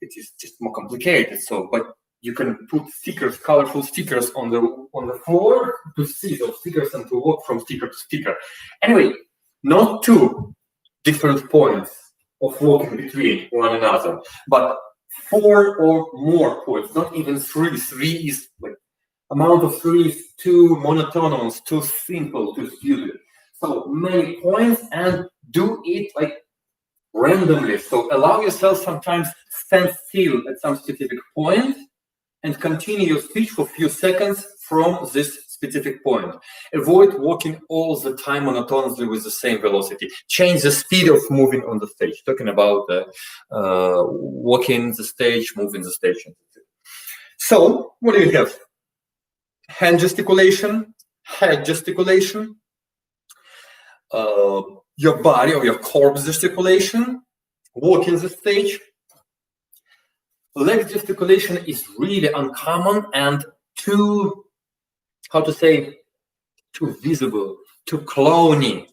It is just more complicated. So, but you can put stickers, colorful stickers on the floor to see those stickers and to walk from sticker to sticker. Anyway, not 2 different points of walking between one another, but 4 or more points, not even 3. 3 is amount of 3 is too monotonous, too simple, too stupid. So many points and do it randomly. So allow yourself sometimes stand still at some specific point and continue your speech for a few seconds from this specific point. Avoid walking all the time monotonously with the same velocity. Change the speed of moving on the stage. Talking about walking the stage, moving the stage. So, what do you have? Hand gesticulation, head gesticulation, your body or your corpse gesticulation, walking the stage. Leg gesticulation is really uncommon and too, how to say, too visible, too clowny.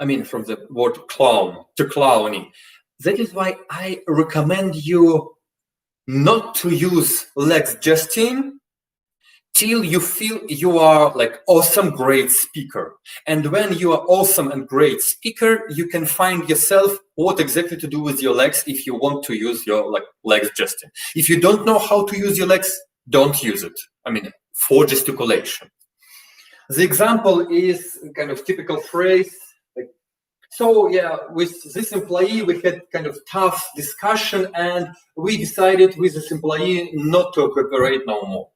I mean, from the word clown, to clowny. That is why I recommend you not to use legs gesting till you feel you are like awesome, great speaker. And when you are awesome and great speaker, you can find yourself what exactly to do with your legs if you want to use your legs gesting. If you don't know how to use your legs, don't use it. I mean, for gesticulation. The example is kind of typical phrase. So yeah, with this employee, we had kind of tough discussion and we decided with this employee not to cooperate no more.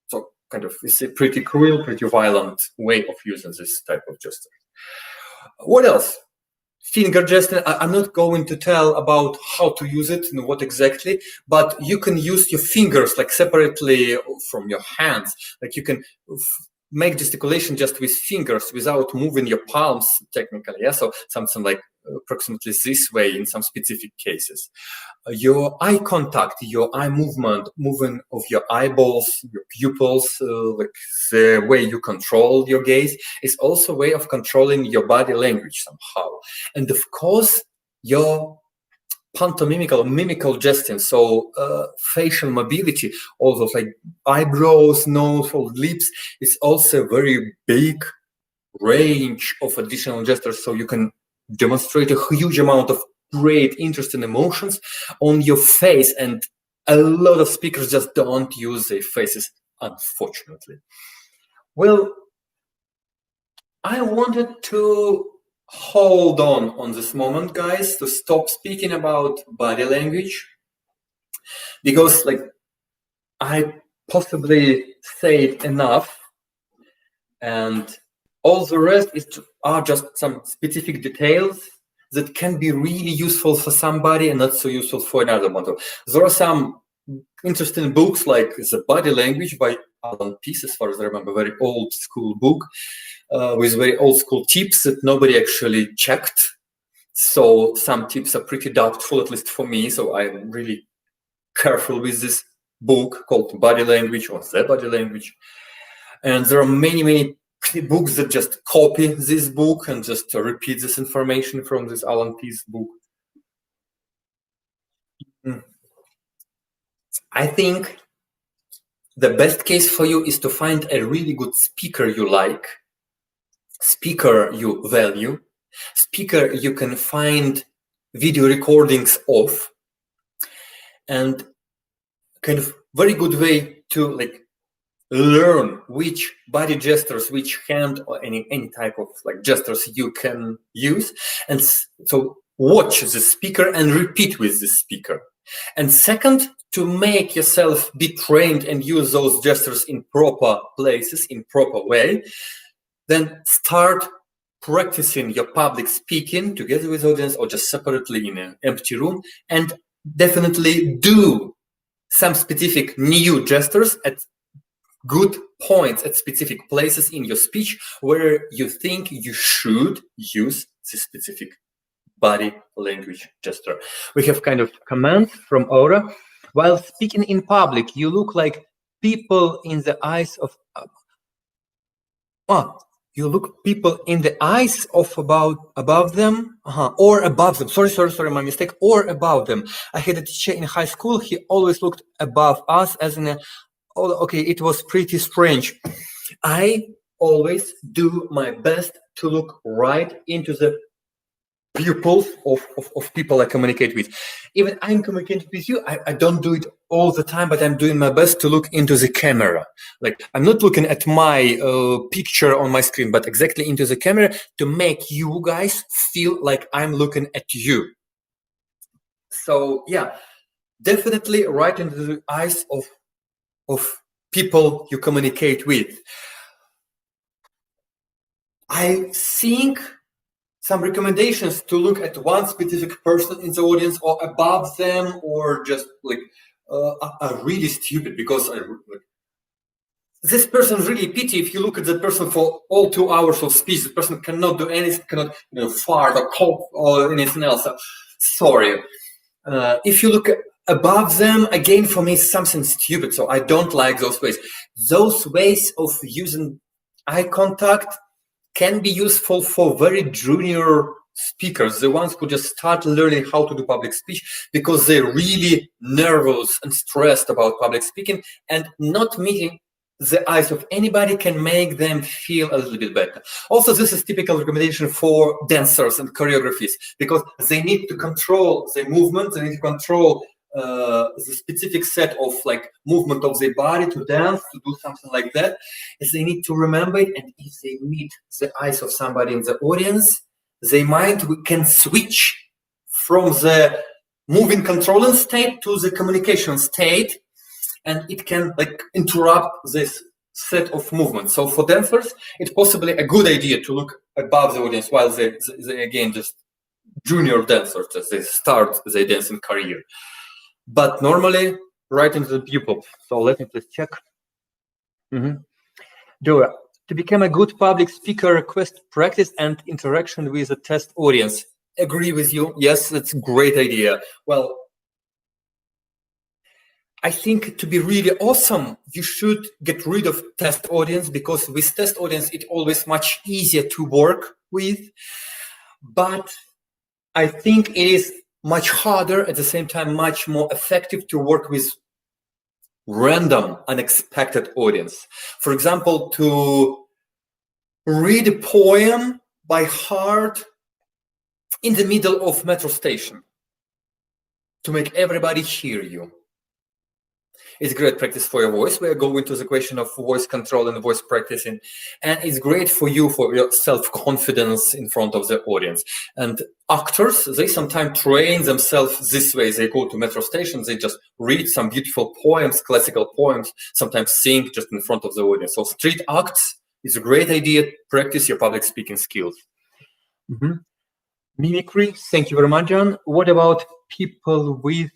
So kind of, it's a pretty cruel, pretty violent way of using this type of gesture. What else? Finger gesture. I'm not going to tell about how to use it and what exactly, but you can use your fingers like separately from your hands. Like you can make gesticulation just with fingers without moving your palms technically. Yeah, so something like approximately this way in some specific cases. Your eye contact, your eye movement, moving of your eyeballs, your pupils, like the way you control your gaze is also a way of controlling your body language somehow. And of course, your pantomimical, mimical gesture, so facial mobility, all those like eyebrows, nose, or lips, is also a very big range of additional gestures, so you can demonstrate a huge amount of great interest and emotions on your face, and a lot of speakers just don't use their faces, unfortunately. Well, I wanted to hold on this moment, guys, to stop speaking about body language, because like I possibly said enough, and all the rest are just some specific details that can be really useful for somebody and not so useful for another one. There are some interesting books like The Body Language by Alan Pease, as far as I remember, very old school book with very old school tips that nobody actually checked. So some tips are pretty doubtful, at least for me. So I'm really careful with this book called Body Language or The Body Language. And there are many books that just copy this book and just repeat this information from this Alan Pease book. I think the best case for you is to find a really good speaker you like, speaker you value, speaker you can find video recordings of, and kind of very good way to like learn which body gestures, which hand or any type of like gestures you can use. And so watch the speaker and repeat with the speaker. And second, to make yourself be trained and use those gestures in proper places, in proper way, then start practicing your public speaking together with audience or just separately in an empty room, and definitely do some specific new gestures at good points at specific places in your speech where you think you should use this specific body language gesture. We have kind of comments from Aura. While speaking in public, you look like people in the eyes of you look people in the eyes of above them or above them. Sorry, my mistake. Or above them. I had a teacher in high school. He always looked above us, as in a okay, it was pretty strange. I always do my best to look right into the pupils of people I communicate with. Even I'm communicating with you, I don't do it all the time, but I'm doing my best to look into the camera. Like I'm not looking at my picture on my screen, but exactly into the camera to make you guys feel like I'm looking at you. So yeah, definitely right into the eyes of of people you communicate with. I think some recommendations to look at one specific person in the audience or above them, or just like are really stupid, because this person really pity. If you look at the person for all 2 hours of speech, the person cannot do anything, cannot fart or cough or anything else. Sorry. If you look above them, again, for me, it's something stupid. So I don't like those ways. Those ways of using eye contact can be useful for very junior speakers, the ones who just start learning how to do public speech, because they're really nervous and stressed about public speaking, and not meeting the eyes of anybody can make them feel a little bit better. Also, this is typical recommendation for dancers and choreographies, because they need to control the movement, they need to control the specific set of movement of their body to dance, to do something like that. They need to remember it, and if they meet the eyes of somebody in the audience, their mind can switch from the moving controlling state to the communication state, and it can interrupt this set of movements. So for dancers, it's possibly a good idea to look above the audience while they again just junior dancers as they start their dancing career. But normally, right into the pupil. So let me please check. Joa, to become a good public speaker, request practice and interaction with a test audience. Agree with you. Yes, that's a great idea. Well, I think to be really awesome, you should get rid of test audience, because with test audience, it's always much easier to work with. But I think it is much harder, at the same time, much more effective to work with random, unexpected audience. For example, to read a poem by heart in the middle of metro station, to make everybody hear you. It's great practice for your voice. We are going to the question of voice control and voice practicing. And it's great for you, for your self-confidence in front of the audience. And actors, they sometimes train themselves this way. They go to metro stations, they just read some beautiful poems, classical poems, sometimes sing just in front of the audience. So street acts is a great idea. Practice your public speaking skills. Mimicry, thank you very much, John. What about people with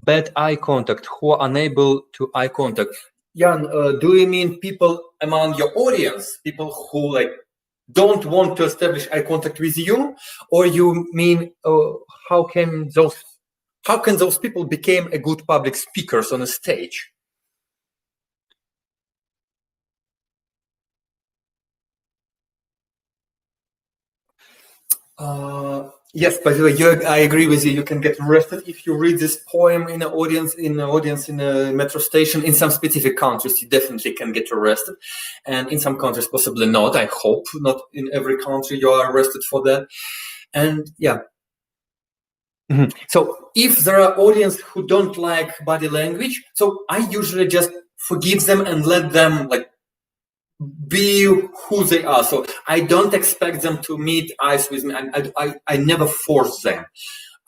bad eye contact, who are unable to eye contact? Jan, do you mean people among your audience, people who don't want to establish eye contact with you, or you mean how can those people become a good public speakers on a stage? Yes, by the way, I agree with you. You can get arrested if you read this poem in an audience in a metro station. In some specific countries, you definitely can get arrested, and in some countries, possibly not. I hope not in every country you are arrested for that. And yeah. So if there are audience who don't like body language, so I usually just forgive them and let them be who they are. So I don't expect them to meet eyes with me. I never force them.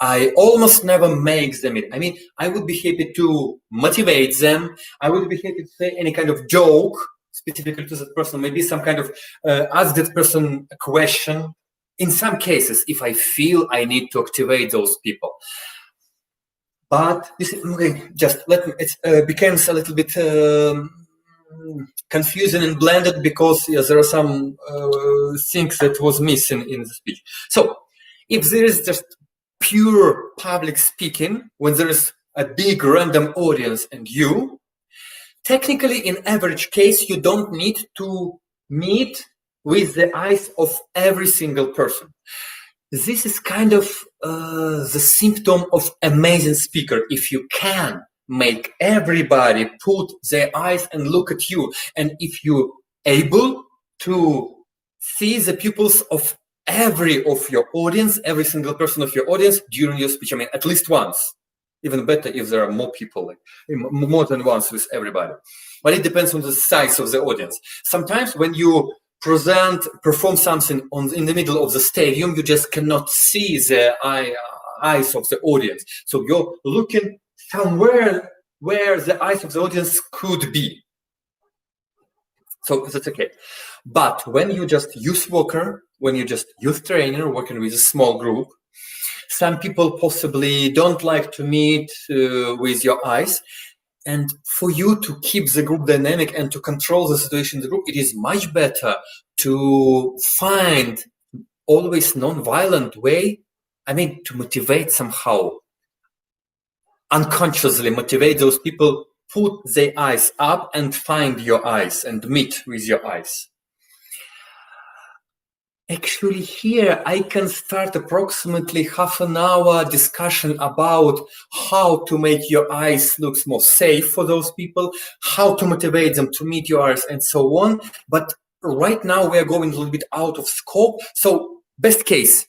I almost never make them meet. I mean, I would be happy to motivate them. I would be happy to say any kind of joke specifically to that person. Maybe some kind of ask that person a question. In some cases, if I feel I need to activate those people. But this is, okay, just let me. It becomes a little bit confusing and blended, because there are some things that was missing in the speech. So if there is just pure public speaking, when there is a big random audience and you, technically in average case, you don't need to meet with the eyes of every single person. This is kind of the symptom of amazing speaker. If you can make everybody put their eyes and look at you, and if you're able to see the pupils of every of your audience, every single person of your audience during your speech, I mean, at least once, even better if there are more people, more than once with everybody. But it depends on the size of the audience. Sometimes when you perform something in the middle of the stadium, you just cannot see the eyes of the audience. So you're looking somewhere where the eyes of the audience could be. So that's okay. But when you just youth worker, when you just youth trainer working with a small group, some people possibly don't like to meet with your eyes. And for you to keep the group dynamic and to control the situation in the group, it is much better to find always non-violent way, to motivate somehow, unconsciously motivate those people, put their eyes up and find your eyes and meet with your eyes. Actually, here I can start approximately half an hour discussion about how to make your eyes look more safe for those people, how to motivate them to meet your eyes, and so on. But right now we are going a little bit out of scope. So best case,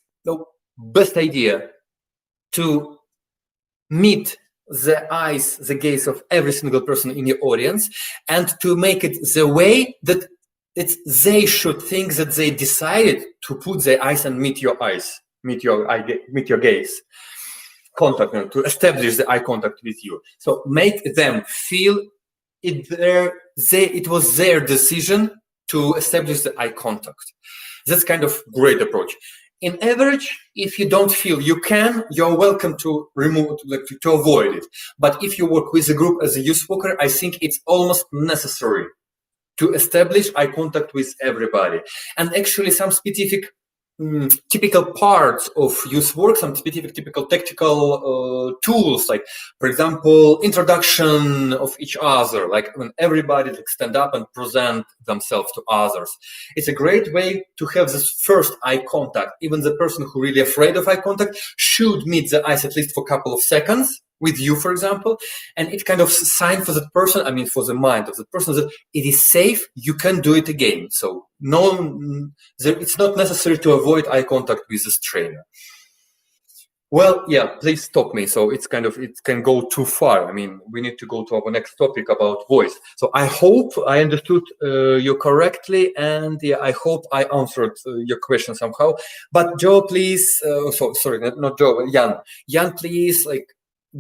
best idea to meet the eyes, the gaze of every single person in your audience, and to make it the way that they should think that they decided to put their eyes and meet your eyes, meet your gaze, contact them, to establish the eye contact with you. So make them feel it was their decision to establish the eye contact. That's kind of great approach. In average, if you don't feel you're welcome to remove, to avoid it. But if you work with a group as a youth worker, I think it's almost necessary to establish eye contact with everybody. And actually some specific typical parts of youth work, some specific typical tactical tools, like, for example, introduction of each other, like when everybody stand up and present themselves to others. It's a great way to have this first eye contact. Even the person who really afraid of eye contact should meet the eyes at least for a couple of seconds with you, for example, and it's kind of a sign for that person, for the mind of the person, that it is safe, you can do it again. So it's not necessary to avoid eye contact with this trainer. Well, yeah, please stop me. So it can go too far. We need to go to our next topic about voice. So I hope I understood you correctly, and yeah, I hope I answered your question somehow. But Joe, please, sorry, not Joe, Jan, please,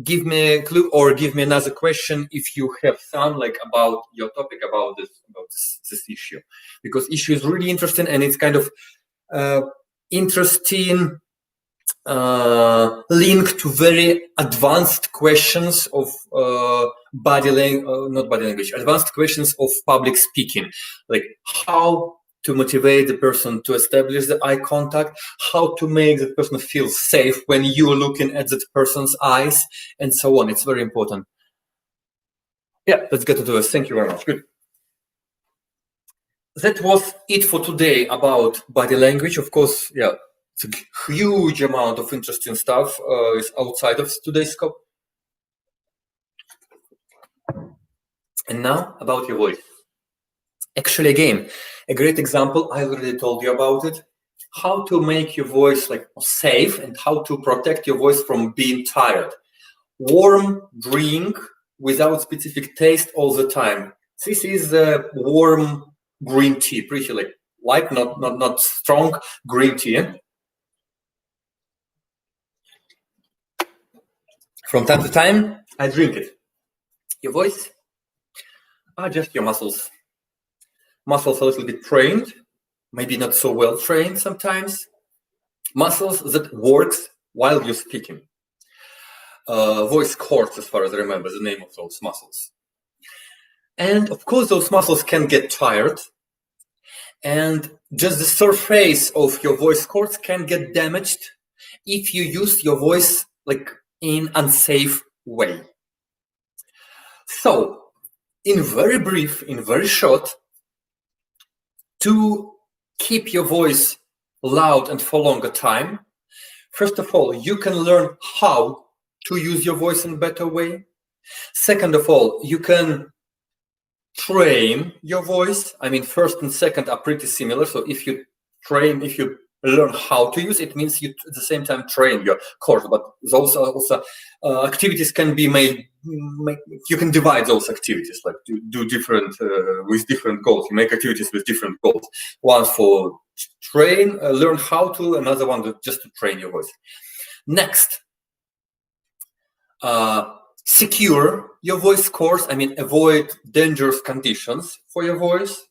give me a clue or give me another question if you have some about your topic about this issue, because issue is really interesting, and it's kind of interesting link to very advanced questions of advanced questions of public speaking, like how to motivate the person to establish the eye contact, how to make the person feel safe when you're looking at that person's eyes, and so on. It's very important. Yeah, let's get into this. Thank you very much. Good. That was it for today about body language. Of course, yeah, it's a huge amount of interesting stuff is outside of today's scope. And now about your voice. Actually, again, a great example, I already told you about it, how to make your voice safe and how to protect your voice from being tired. Warm drink without specific taste all the time. This is a warm green tea, pretty light, not strong green tea. From time to time, I drink it. Your voice are just your muscles. Muscles a little bit trained, maybe not so well trained sometimes. Muscles that works while you're speaking. Voice cords, as far as I remember, the name of those muscles. And of course, those muscles can get tired, and just the surface of your voice cords can get damaged if you use your voice in unsafe way. So, in very brief, in very short, to keep your voice loud and for longer time, first of all, you can learn how to use your voice in a better way. Second of all, you can train your voice. First and second are pretty similar. So if you learn how to use it, means you at the same time train your cords. But those are also activities can be made. You can divide those activities, to do different with different goals. You make activities with different goals. One for learn how to. Another one just to train your voice. Next, secure your voice cords, I mean avoid dangerous conditions for your voice.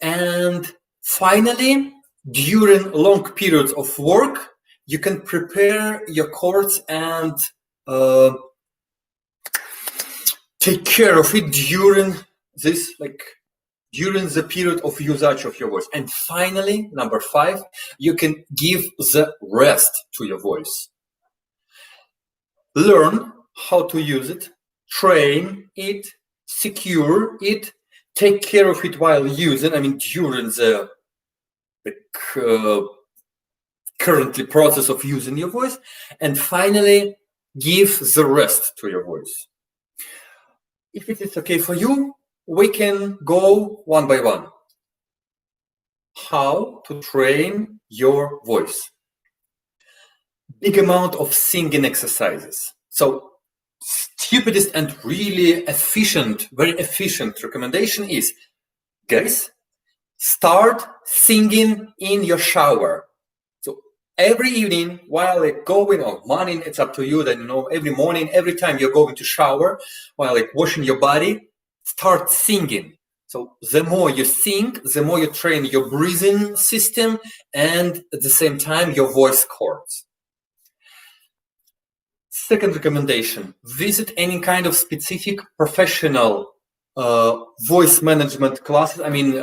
And finally, during long periods of work, you can prepare your cords and take care of it during this, during the period of usage of your voice. And finally, number 5, you can give the rest to your voice. Learn how to use it, train it, secure it, take care of it while using, I mean during the currently process of using your voice, and finally give the rest to your voice. If it is okay for you, we can go one by one. How to train your voice. Big amount of singing exercises. So stupidest and really efficient, very efficient recommendation is, guys, start singing in your shower. So every evening while going, or morning, it's up to you, then every morning, every time you're going to shower, while washing your body, start singing. So the more you sing, the more you train your breathing system and at the same time your voice cords. Second recommendation, visit any kind of specific professional voice management classes, I mean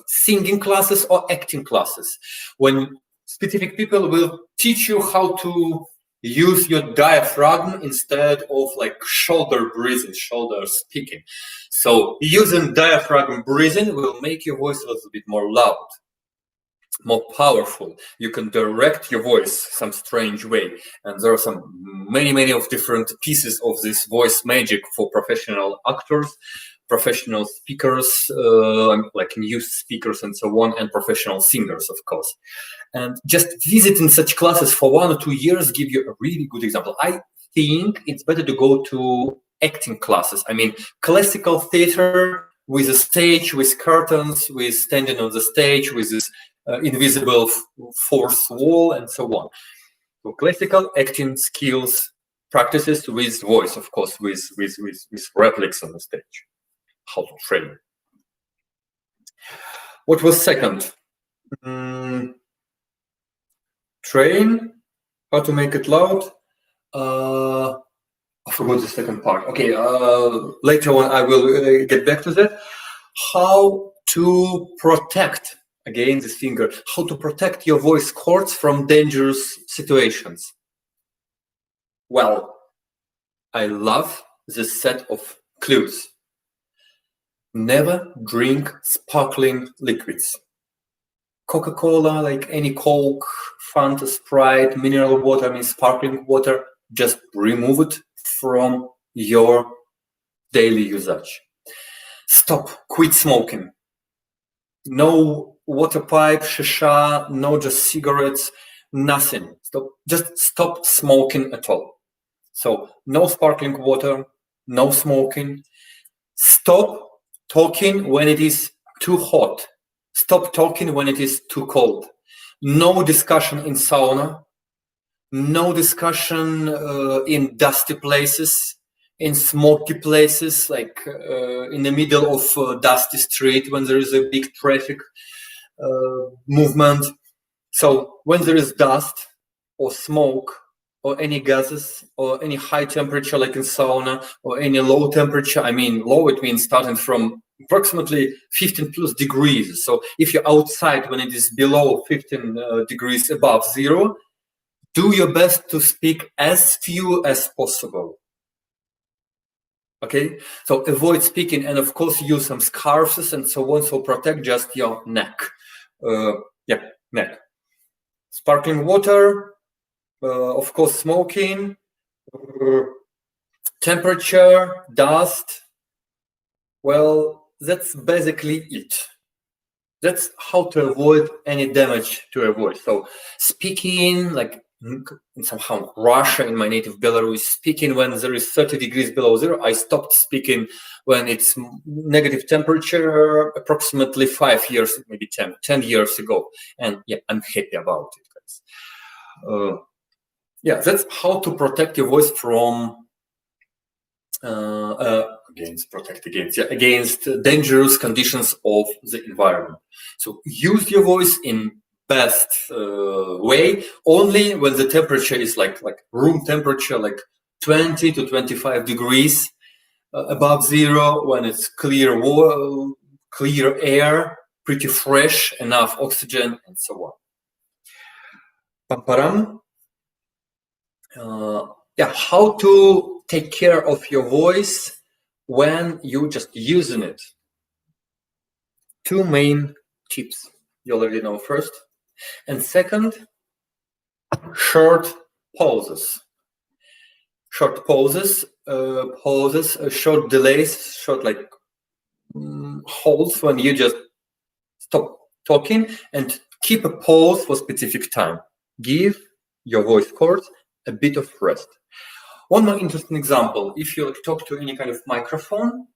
singing classes or acting classes, when specific people will teach you how to use your diaphragm instead of shoulder breathing, shoulder speaking. So using diaphragm breathing will make your voice a little bit more loud, more powerful. You can direct your voice some strange way, and there are some many of different pieces of this voice magic for professional actors, professional speakers, like news speakers and so on, and professional singers, of course. And just visiting such classes for 1 or 2 years give you a really good example. I think it's better to go to acting classes. I mean, classical theater with a stage, with curtains, with standing on the stage, with this invisible fourth wall and so on. So classical acting skills practices with voice, of course, with replics on the stage. How to train. What was second? Train, how to make it loud. I forgot the second part. Okay, later on I will get back to that. How to protect, again this finger, how to protect your voice cords from dangerous situations. Well, I love this set of clues. Never drink sparkling liquids. Coca-Cola, like any Coke, Fanta, Sprite, mineral water, I mean sparkling water, just remove it from your daily usage. Stop, quit smoking. No water pipe, shisha, no just cigarettes, nothing. Stop, just stop smoking at all. So no sparkling water, no smoking. Stop talking when it is too hot. Stop talking when it is too cold. No discussion in sauna. No discussion in dusty places, in smoky places, like in the middle of a dusty street when there is a big traffic movement. So when there is dust or smoke or any gases or any high temperature like in sauna or any low temperature, I mean low, it means starting from approximately 15 plus degrees. So if you're outside when it is below 15 degrees above zero, do your best to speak as few as possible. Okay, so avoid speaking, and of course use some scarves and so on, so protect just your neck. Neck. Sparkling water, of course smoking, temperature, dust. Well, that's basically it. That's how to avoid any damage to your voice. So speaking, like somehow Russia, in my native Belarus, speaking when there is 30 degrees below zero. I stopped speaking when it's negative temperature approximately 5 years, maybe 10 years ago. And yeah, I'm happy about it, guys. Yeah, that's how to protect your voice from against dangerous conditions of the environment. So use your voice in best way only when the temperature is like room temperature, like 20 to 25 degrees above zero, when it's clear air, pretty fresh, enough oxygen, and so on. Pamparam. Yeah, how to take care of your voice when you just using it. Two main tips you already know. First, and second, short pauses. Short pauses, short delays, short holds when you just stop talking and keep a pause for specific time. Give your voice cords a bit of rest. One more interesting example: if you talk to any kind of microphone,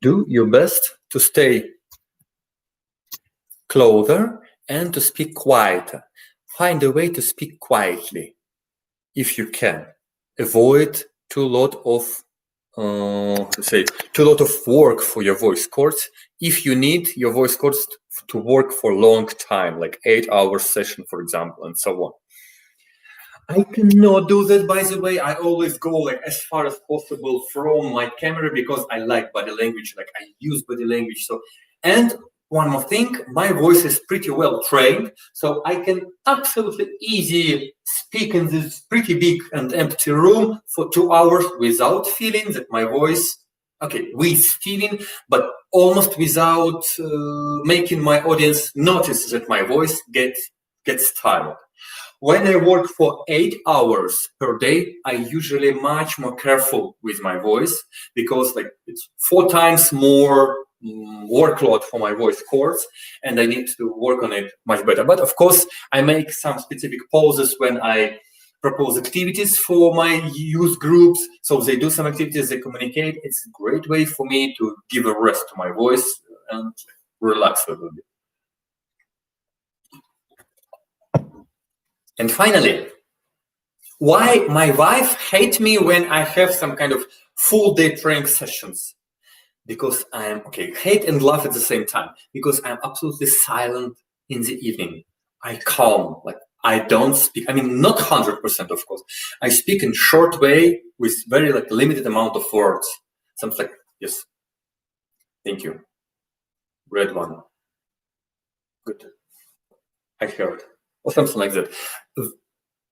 do your best to stay closer and to speak quieter. Find a way to speak quietly if you can. Avoid too lot of work for your voice cords. If you need your voice cords to work for a long time, like 8-hour session, for example, and so on. I cannot do that, by the way. I always go as far as possible from my camera because I like body language, I use body language. So, and one more thing, my voice is pretty well trained, so I can absolutely easy speak in this pretty big and empty room for 2 hours without feeling that my voice, with feeling, but almost without making my audience notice that my voice gets tired. When I work for 8 hours per day, I usually much more careful with my voice because it's 4 times more workload for my voice cords, and I need to work on it much better. But of course, I make some specific pauses when I propose activities for my youth groups. So they do some activities, they communicate. It's a great way for me to give a rest to my voice and relax a little bit. And finally, why my wife hates me when I have some kind of full day training sessions? Because I'm hate and love at the same time. Because I'm absolutely silent in the evening. I calm, I don't speak. I mean, not 100%, of course. I speak in short way with very limited amount of words. Something like, yes, thank you. Red one. Good. I heard. Or something like that.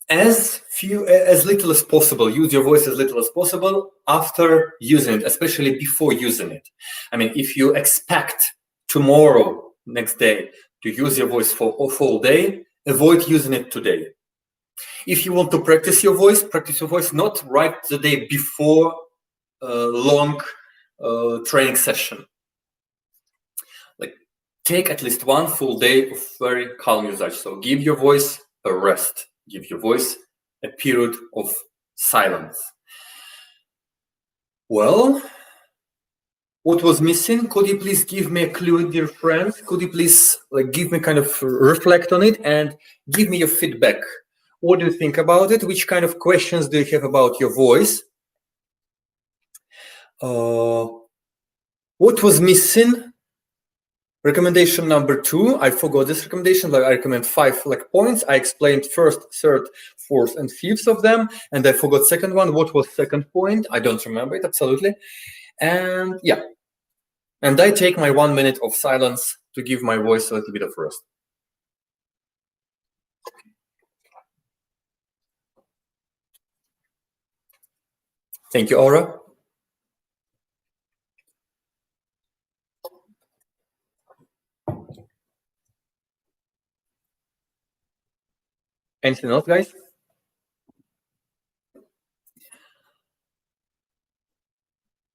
As little as possible, use your voice as little as possible after using it, especially before using it. I mean, if you expect tomorrow, next day, to use your voice for a full day, avoid using it today. If you want to practice your voice not right the day before a long training session. Take at least 1 full day of very calm usage. So give your voice a rest. Give your voice a period of silence. Well, what was missing? Could you please give me a clue, dear friends? Could you please give me kind of reflect on it and give me your feedback? What do you think about it? Which kind of questions do you have about your voice? What was missing? Recommendation number 2, I forgot this recommendation. I recommend 5 points. I explained first, third, fourth, and fifth of them, and I forgot second one. What was second point? I don't remember it absolutely. And yeah, and I take my 1 minute of silence to give my voice a little bit of rest. Thank you, Aura. Anything else, guys?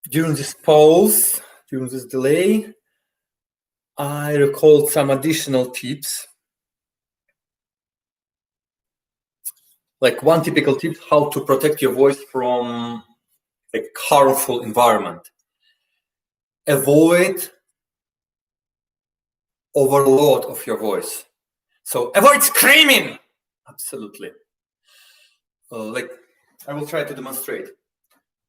During this pause, during this delay, I recalled some additional tips. One typical tip, how to protect your voice from a harmful environment. Avoid overload of your voice. So avoid screaming. Absolutely. like I will try to demonstrate.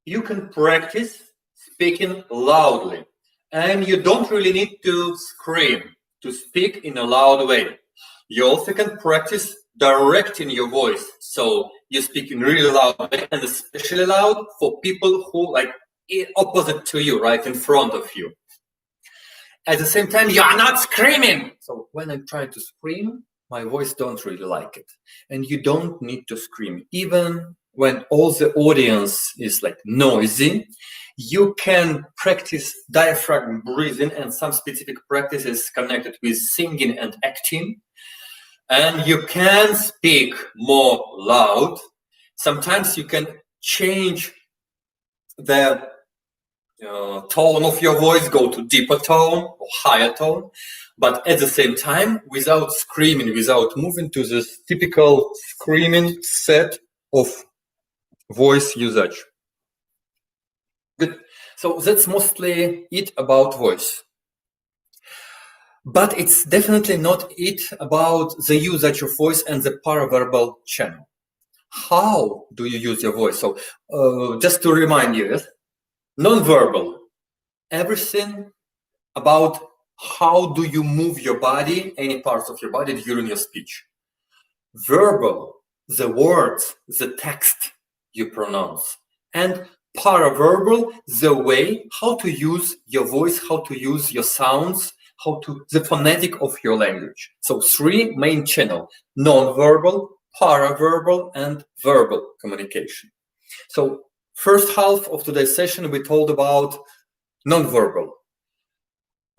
You can practice speaking loudly, and you don't really need to scream to speak in a loud way. You also can practice directing your voice, so you speak in really loud way, and especially loud for people who like opposite to you, right in front of you. At the same time, you are not screaming. So when I try to scream, my voice don't really like it. And you don't need to scream. Even when all the audience is like noisy, you can practice diaphragm breathing and some specific practices connected with singing and acting. And you can speak more loud. Sometimes you can change the tone of your voice, go to deeper tone or higher tone, but at the same time, without screaming, without moving to this typical screaming set of voice usage. Good. So that's mostly it about voice. But it's definitely not it about the usage of voice and the paraverbal channel. How do you use your voice? So just to remind you, non-verbal, everything about how do you move your body, any parts of your body during your speech. Verbal, the words, the text you pronounce. And paraverbal, the way how to use your voice, how to use your sounds, the phonetic of your language. So 3 main channels: non-verbal, paraverbal, and verbal communication. So first half of today's session, we told about non-verbal.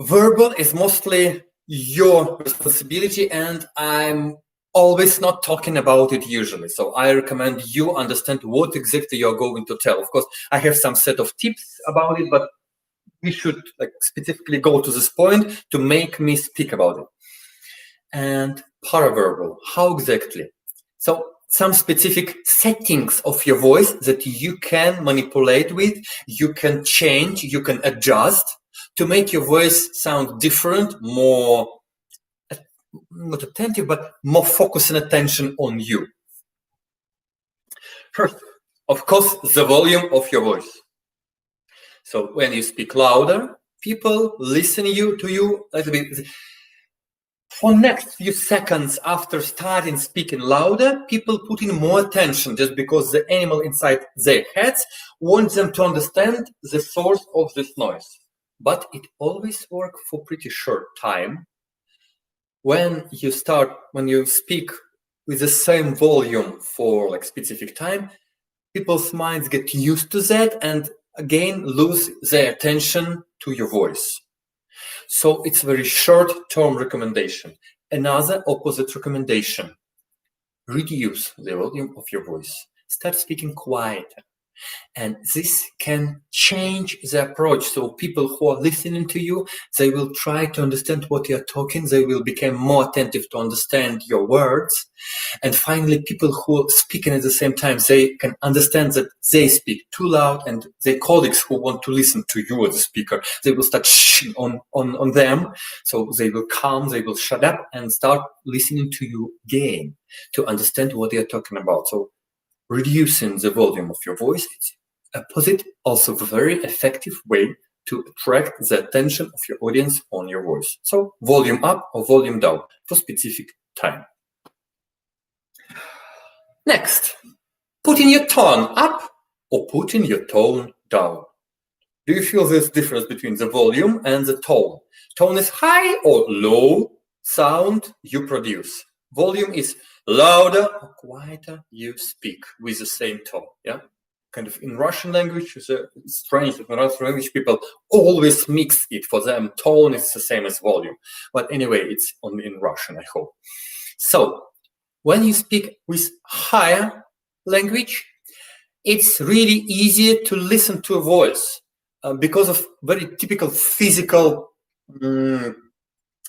Verbal is mostly your responsibility, and I'm always not talking about it usually. So I recommend you understand what exactly you're going to tell. Of course, I have some set of tips about it, but we should like specifically go to this point to make me speak about it. And paraverbal, how exactly? So some specific settings of your voice that you can manipulate with, you can change, you can adjust to make your voice sound different, more, not attentive, but more focus and attention on you. First, of course, the volume of your voice. So when you speak louder, people listen to you a little bit. For next few seconds after starting speaking louder, people put in more attention just because the animal inside their heads wants them to understand the source of this noise. But it always works for pretty short time. When you speak with the same volume for like specific time, people's minds get used to that and again lose their attention to your voice. So it's a very short-term recommendation. Another opposite recommendation: reduce the volume of your voice. Start speaking quieter. And this can change the approach. So people who are listening to you, they will try to understand what you're talking. They will become more attentive to understand your words. And finally, people who are speaking at the same time, they can understand that they speak too loud, and their colleagues who want to listen to you as a speaker, they will start shhing on them. So they will calm, they will shut up and start listening to you again to understand what you're talking about. So reducing the volume of your voice is opposite, also a very effective way to attract the attention of your audience on your voice. So volume up or volume down for specific time. Next, putting your tone up or putting your tone down. Do you feel this difference between the volume and the tone? Tone is high or low sound you produce. Volume is louder or quieter you speak with the same tone. Yeah, kind of in Russian language, it's strange that in Russian language people always mix it. For them, tone is the same as volume. But anyway, it's only in Russian, I hope. So when you speak with higher language, it's really easier to listen to a voice because of very typical physical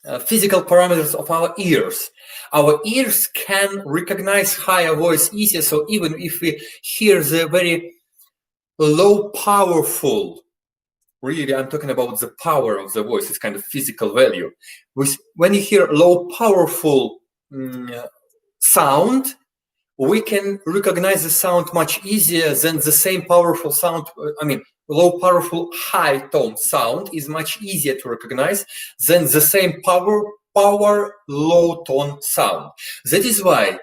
parameters of our ears. Our ears can recognize higher voice easier. So even if we hear the very low, powerful, really, I'm talking about the power of the voice, it's kind of physical value. When you hear low, powerful sound, we can recognize the sound much easier than the same powerful sound. Low powerful high tone sound is much easier to recognize than the same power low tone sound. That is why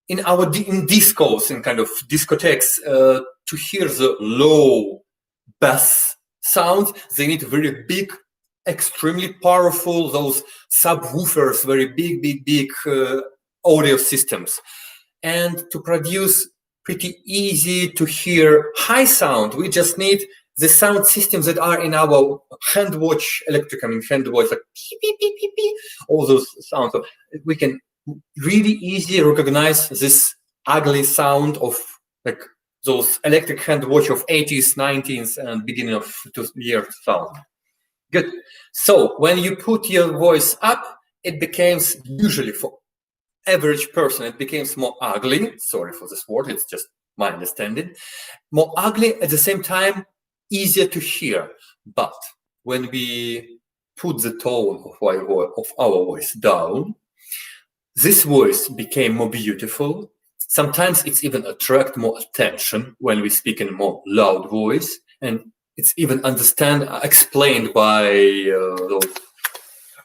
in discos, in kind of discotheques, to hear the low bass sound, they need very big, extremely powerful, those subwoofers, very big audio systems. And to produce pretty easy to hear high sound, we just need the sound systems that are in our hand watch, like beep, beep, beep, beep, beep, all those sounds. So we can really easily recognize this ugly sound of like those electric hand watch of 80s, 90s, and beginning of 2000. Good. So when you put your voice up, it becomes, usually for average person, it becomes more ugly. Sorry for this word, it's just my understanding. More ugly, at the same time, easier to hear. But when we put the tone of our voice down, this voice became more beautiful. Sometimes it's even attract more attention when we speak in a more loud voice, and it's even explained by those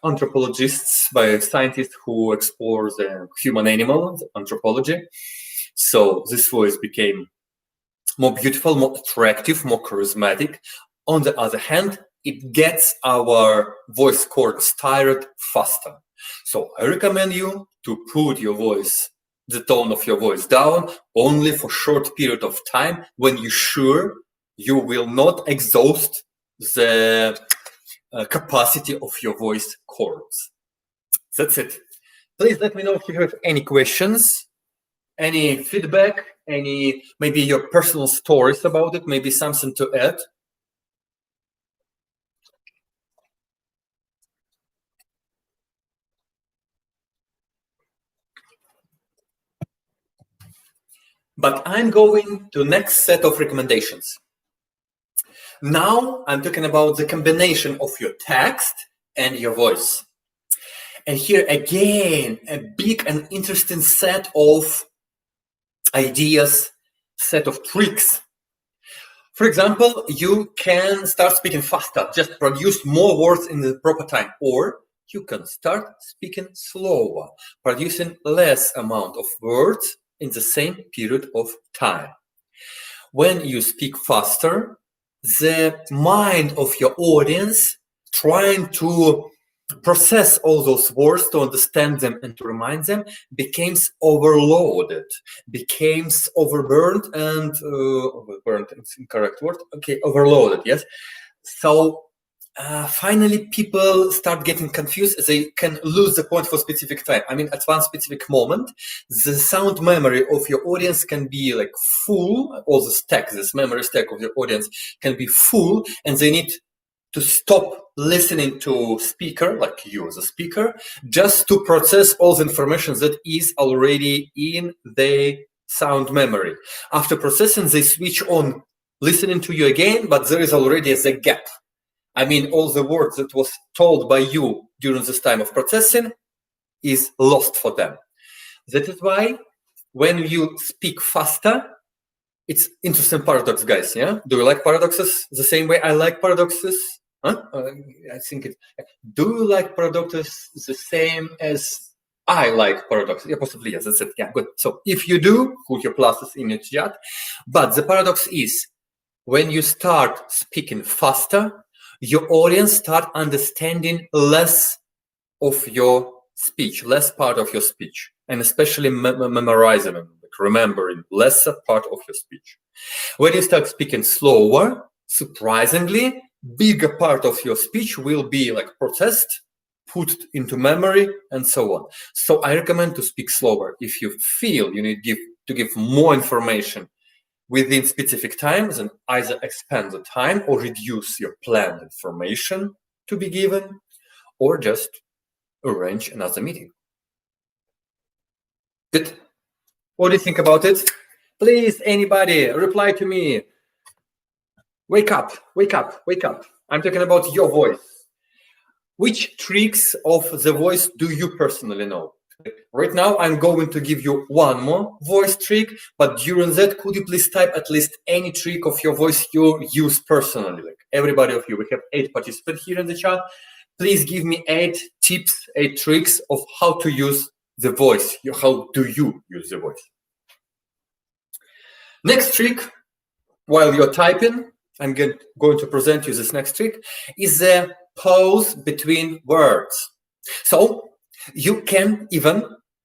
anthropologists, by scientists who explore the human animal, the anthropology. So this voice became more beautiful, more attractive, more charismatic. On the other hand, it gets our voice cords tired faster. So I recommend you to put your voice, the tone of your voice down only for short period of time when you're sure you will not exhaust the capacity of your voice cords. That's it. Please let me know if you have any questions, any feedback, maybe your personal stories about it, maybe something to add. But I'm going to next set of recommendations. Now I'm talking about the combination of your text and your voice. And here again, a big and interesting set of ideas, set of tricks. For example, you can start speaking faster, just produce more words in the proper time, or you can start speaking slower, producing less amount of words in the same period of time. When you speak faster, the mind of your audience trying to process all those words, to understand them and to remind them, becomes overloaded, becomes overburdened, and overburdened, it's incorrect word, okay, overloaded, yes. So finally people start getting confused. They can lose the point for specific time. At one specific moment, the sound memory of your audience can be like full, all the stack, this memory stack of your audience can be full, and they need to stop listening to speaker, like you as a speaker, just to process all the information that is already in their sound memory. After processing, they switch on listening to you again, but there is already a gap. All the words that was told by you during this time of processing is lost for them. That is why when you speak faster, it's interesting paradox, guys, yeah? Do you like paradoxes the same way I like paradoxes? Huh? I think it. Do you like paradoxes the same as I like paradoxes? Yeah, possibly, yes, that's it. Yeah, good. So if you do, put your pluses in your chat. But the paradox is, when you start speaking faster, your audience start understanding less of your speech, less part of your speech, and especially memorizing and remembering lesser part of your speech. When you start speaking slower, surprisingly, bigger part of your speech will be like processed, put into memory, and so on. So I recommend to speak slower. If you feel you need to give more information within specific times, and either expand the time or reduce your planned information to be given, or just arrange another meeting. Good. What do you think about it? Please, anybody, reply to me. Wake up, wake up, wake up. I'm talking about your voice. Which tricks of the voice do you personally know? Right now, I'm going to give you one more voice trick, but during that, could you please type at least any trick of your voice you use personally? Like everybody of you, we have 8 participants here in the chat. Please give me 8 tips, 8 tricks of how to use the voice. How do you use the voice? Next trick, while you're typing, I'm going to present you this next trick, is the pause between words. So you can even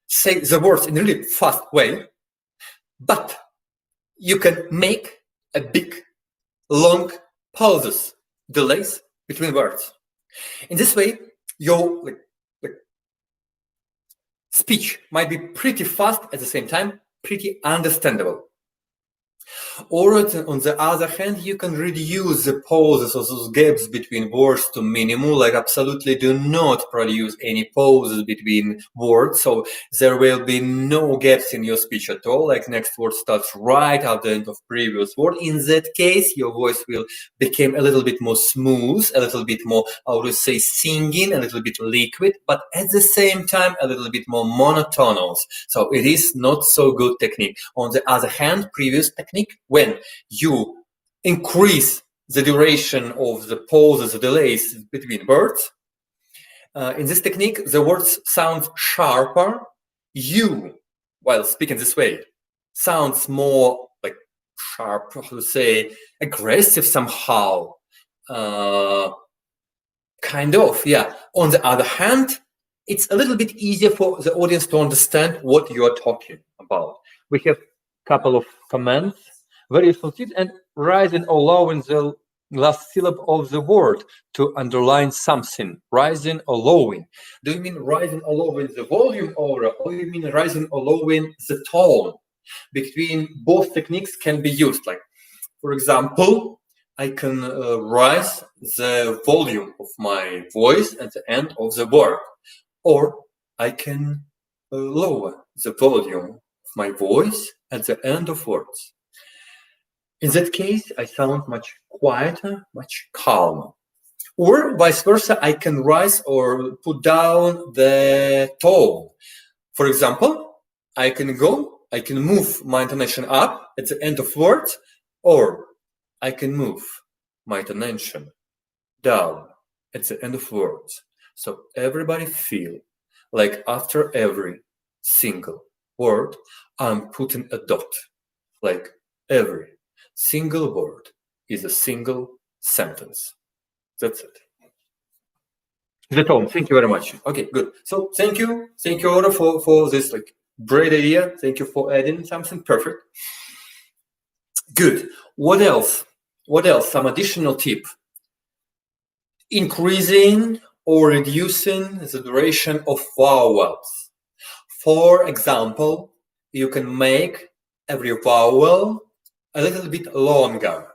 say the words in a really fast way, but you can make a big, long pauses, delays between words. In this way, your speech might be pretty fast at the same time, pretty understandable. Or on the other hand, you can reduce the pauses or those gaps between words to minimum, like absolutely do not produce any pauses between words. So there will be no gaps in your speech at all, like next word starts right at the end of previous word. In that case, your voice will become a little bit more smooth, a little bit more, I would say, singing, a little bit liquid, but at the same time, a little bit more monotonous. So it is not so good technique. On the other hand, previous technique, when you increase the duration of the pauses, the delays between words, in this technique, the words sound sharper. You, while speaking this way, sounds more like sharp, how to say, aggressive somehow. Kind of, yeah. On the other hand, it's a little bit easier for the audience to understand what you are talking about. We have a couple of comments. Very useful tips, and rising or lowering the last syllable of the word to underline something. Rising or lowering. Do you mean rising or lowering the volume, or you mean rising or lowering the tone? Between both techniques can be used. Like, for example, I can rise the volume of my voice at the end of the word, or I can lower the volume of my voice at the end of words. In that case, I sound much quieter, much calmer. Or vice versa, I can rise or put down the tone. For example, I can move my intonation up at the end of words, or I can move my intonation down at the end of words. So everybody feel like after every single word, I'm putting a dot, like every single word is a single sentence. That's it. The tone. Thank you very much. Okay, good. So thank you, Ora, for this like great idea. Thank you for adding something. Perfect. Good. What else? Some additional tip. Increasing or reducing the duration of vowels. For example, you can make every vowel a little bit longer.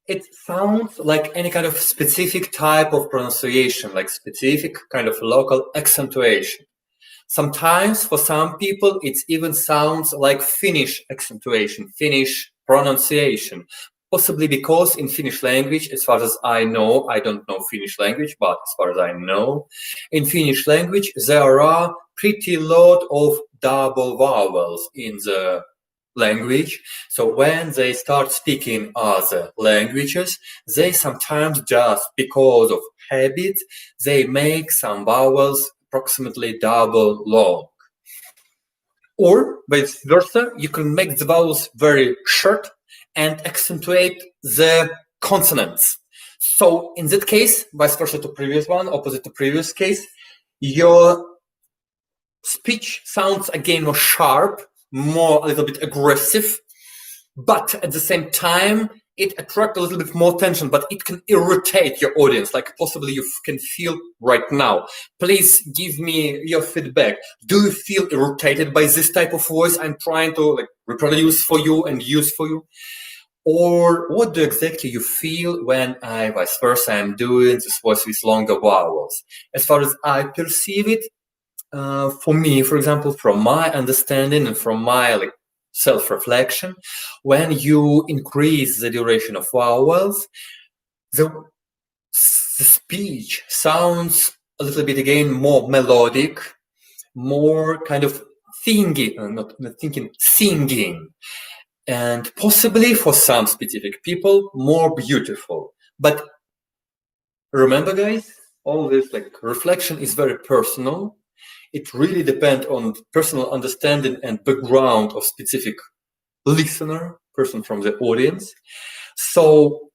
It sounds like any kind of specific type of pronunciation, like specific kind of local accentuation. Sometimes for some people, it even sounds like Finnish accentuation, Finnish pronunciation. Possibly because in Finnish language, as far as I know, I don't know Finnish language, but as far as I know, in Finnish language, there are pretty lot of double vowels in the language. So when they start speaking other languages, they sometimes just because of habit, they make some vowels approximately double long. Or vice versa, you can make the vowels very short and accentuate the consonants. So in that case, vice versa to previous one, opposite to previous case, your speech sounds again more sharp, more a little bit aggressive, but at the same time, it attracts a little bit more attention, but it can irritate your audience, like possibly you can feel right now. Please give me your feedback. Do you feel irritated by this type of voice I'm trying to like reproduce for you and use for you? Or what do exactly you feel when I, vice versa, I'm doing this voice with longer vowels? As far as I perceive it, for me, for example, from my understanding and from my like self-reflection, when you increase the duration of vowels, the speech sounds a little bit again more melodic, more kind of thinking, not thinking, singing, and possibly for some specific people, more beautiful. But remember, guys, all this like reflection is very personal. It really depends on personal understanding and background of specific listener, person from the audience. So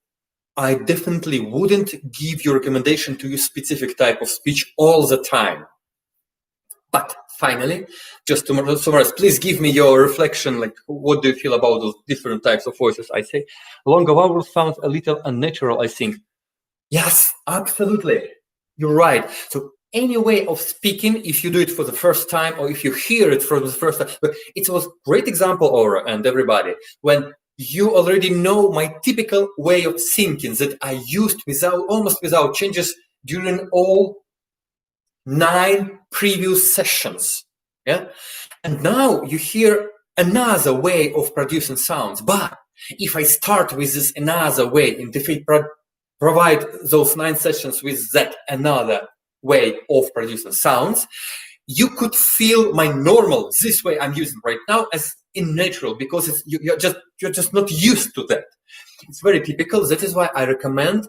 I definitely wouldn't give you recommendation to use specific type of speech all the time. But finally, just to summarize, please give me your reflection, like what do you feel about those different types of voices I say? Longer vowels sounds a little unnatural, I think. Yes, absolutely. You're right. So any way of speaking, if you do it for the first time or if you hear it for the first time, but it was a great example, Aura and everybody, when you already know my typical way of thinking that I used almost without changes during all 9 previous sessions. Yeah. And now you hear another way of producing sounds. But if I start with this another way and if I provide those 9 sessions with that another way of producing sounds, you could feel my normal, this way I'm using right now, as unnatural, because you're just not used to that. It's very typical. That is why I recommend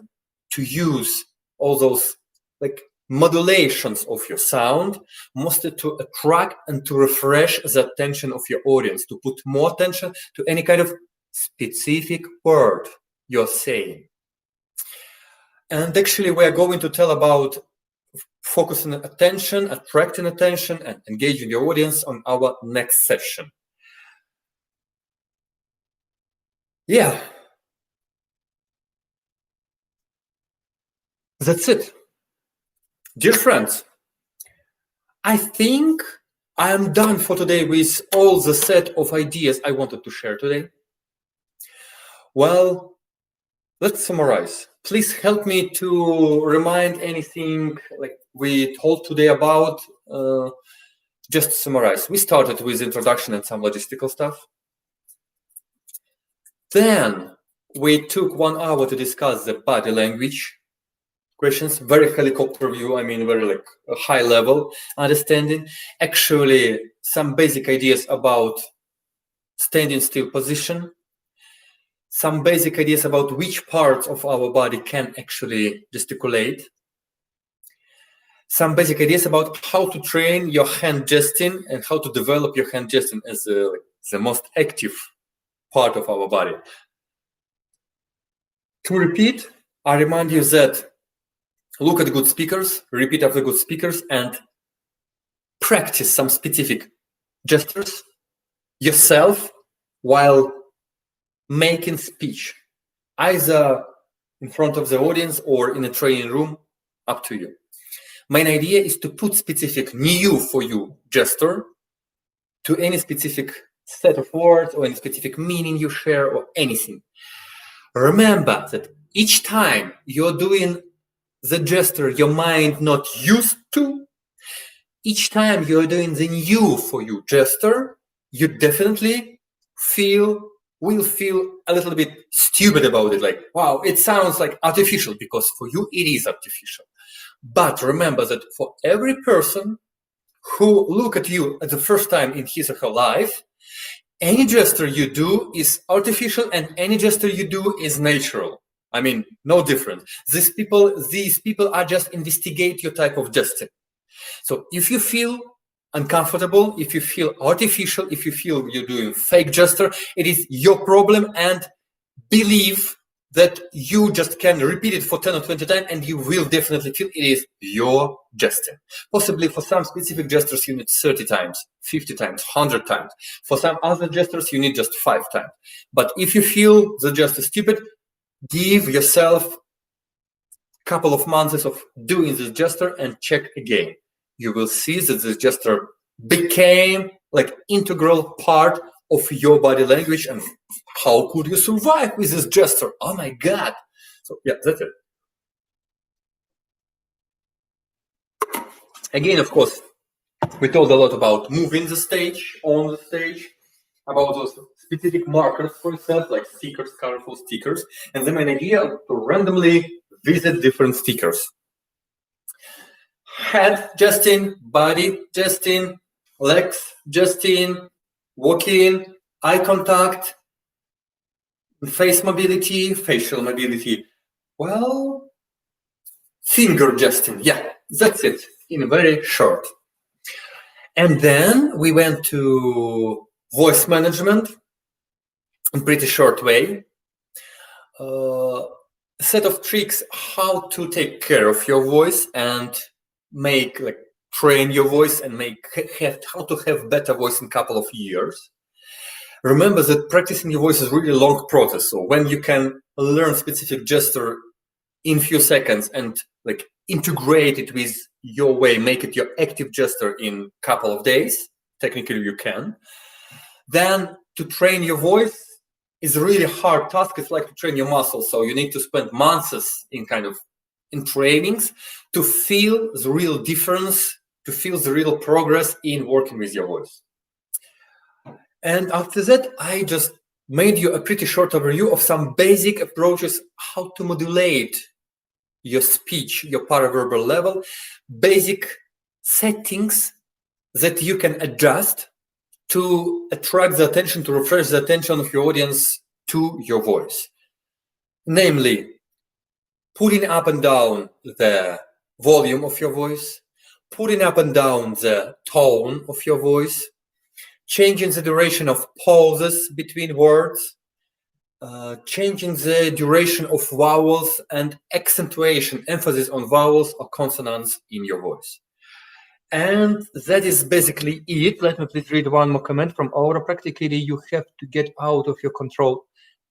to use all those like modulations of your sound, mostly to attract and to refresh the attention of your audience, to put more attention to any kind of specific word you're saying. And actually, we're going to tell about focusing attention, attracting attention, and engaging your audience on our next session. Yeah. That's it. Dear friends, I think I am done for today with all the set of ideas I wanted to share today. Well, let's summarize. Please help me to remind anything like we told today about. Just to summarize, we started with introduction and some logistical stuff. Then we took 1 hour to discuss the body language questions, very helicopter view, I mean, very like a high level understanding. Actually, some basic ideas about standing still position, some basic ideas about which parts of our body can actually gesticulate, some basic ideas about how to train your hand gesting and how to develop your hand gesting as the most active part of our body. To repeat, I remind you that look at good speakers, repeat after good speakers, and practice some specific gestures yourself while making speech, either in front of the audience or in a training room, up to you. Main idea is to put specific new for you gesture to any specific set of words or any specific meaning you share or anything. Remember that each time you're doing the gesture your mind not used to, each time you're doing the new for you gesture, you definitely will feel a little bit stupid about it, like, wow, it sounds like artificial, because for you it is artificial. But remember that for every person who look at you at the first time in his or her life, any gesture you do is artificial and any gesture you do is natural. I mean, no different. These people are just investigate your type of gesture. So if you feel uncomfortable, if you feel artificial, if you feel you're doing fake gesture, it is your problem, and believe that you just can repeat it for 10 or 20 times and you will definitely feel it is your gesture. Possibly for some specific gestures you need 30 times, 50 times, 100 times. For some other gestures you need just 5 times. But if you feel the gesture stupid, give yourself a couple of months of doing this gesture and check again. You will see that this gesture became like integral part of your body language, and how could you survive with this gesture? Oh my God. So yeah, that's it. Again, of course, we told a lot about moving the stage, on the stage, about those specific markers for yourself, like stickers, colorful stickers, and the main idea to randomly visit different stickers. Head gesting, body gesting, legs just in, walking, eye contact, face mobility, facial mobility. Well, finger gesting. Yeah, that's it in very short. And then we went to voice management in pretty short way. A set of tricks how to take care of your voice and train your voice and how to have better voice in a couple of years. Remember that practicing your voice is really a long process. So when you can learn specific gesture in few seconds and integrate it with your way, make it your active gesture in a couple of days, technically you can. Then to train your voice is a really hard task. It's like to train your muscles. So you need to spend months in trainings to feel the real difference, to feel the real progress in working with your voice. And after that, I just made you a pretty short overview of some basic approaches how to modulate your speech, your paraverbal level, basic settings that you can adjust to attract the attention, to refresh the attention of your audience to your voice. Namely, putting up and down the volume of your voice, putting up and down the tone of your voice, changing the duration of pauses between words, changing the duration of vowels and accentuation, emphasis on vowels or consonants in your voice. And that is basically it. Let me please read one more comment from Aura. Practically, you have to get out of your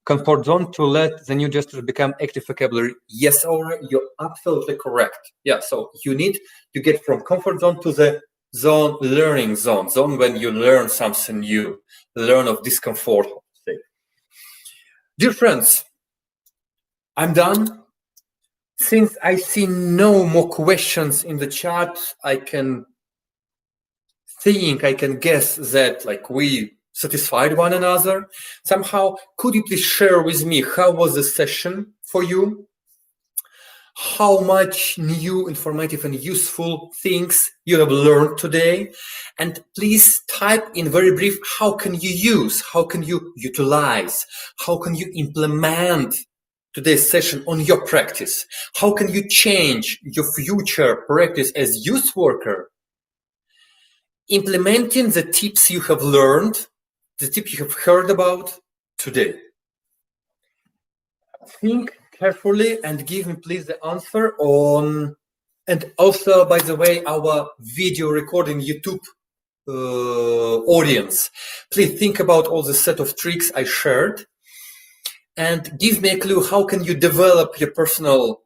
comfort zone to let the new gestures become active vocabulary. Yes, Aura, you're absolutely correct. Yeah, so you need to get from comfort zone to the learning zone when you learn something new, learn of discomfort. Dear friends, I'm done. Since I see no more questions in the chat, I can guess that we satisfied one another. Somehow, could you please share with me how was the session for you? How much new, informative, and useful things you have learned today? And please type in very brief, how can you use, how can you utilize, how can you implement today's session on your practice? How can you change your future practice as youth worker? Implementing the tips you have learned, the tips you have heard about today. Think carefully and give me please the answer on, and also by the way, our video recording YouTube audience. Please think about all the set of tricks I shared and give me a clue how can you develop your personal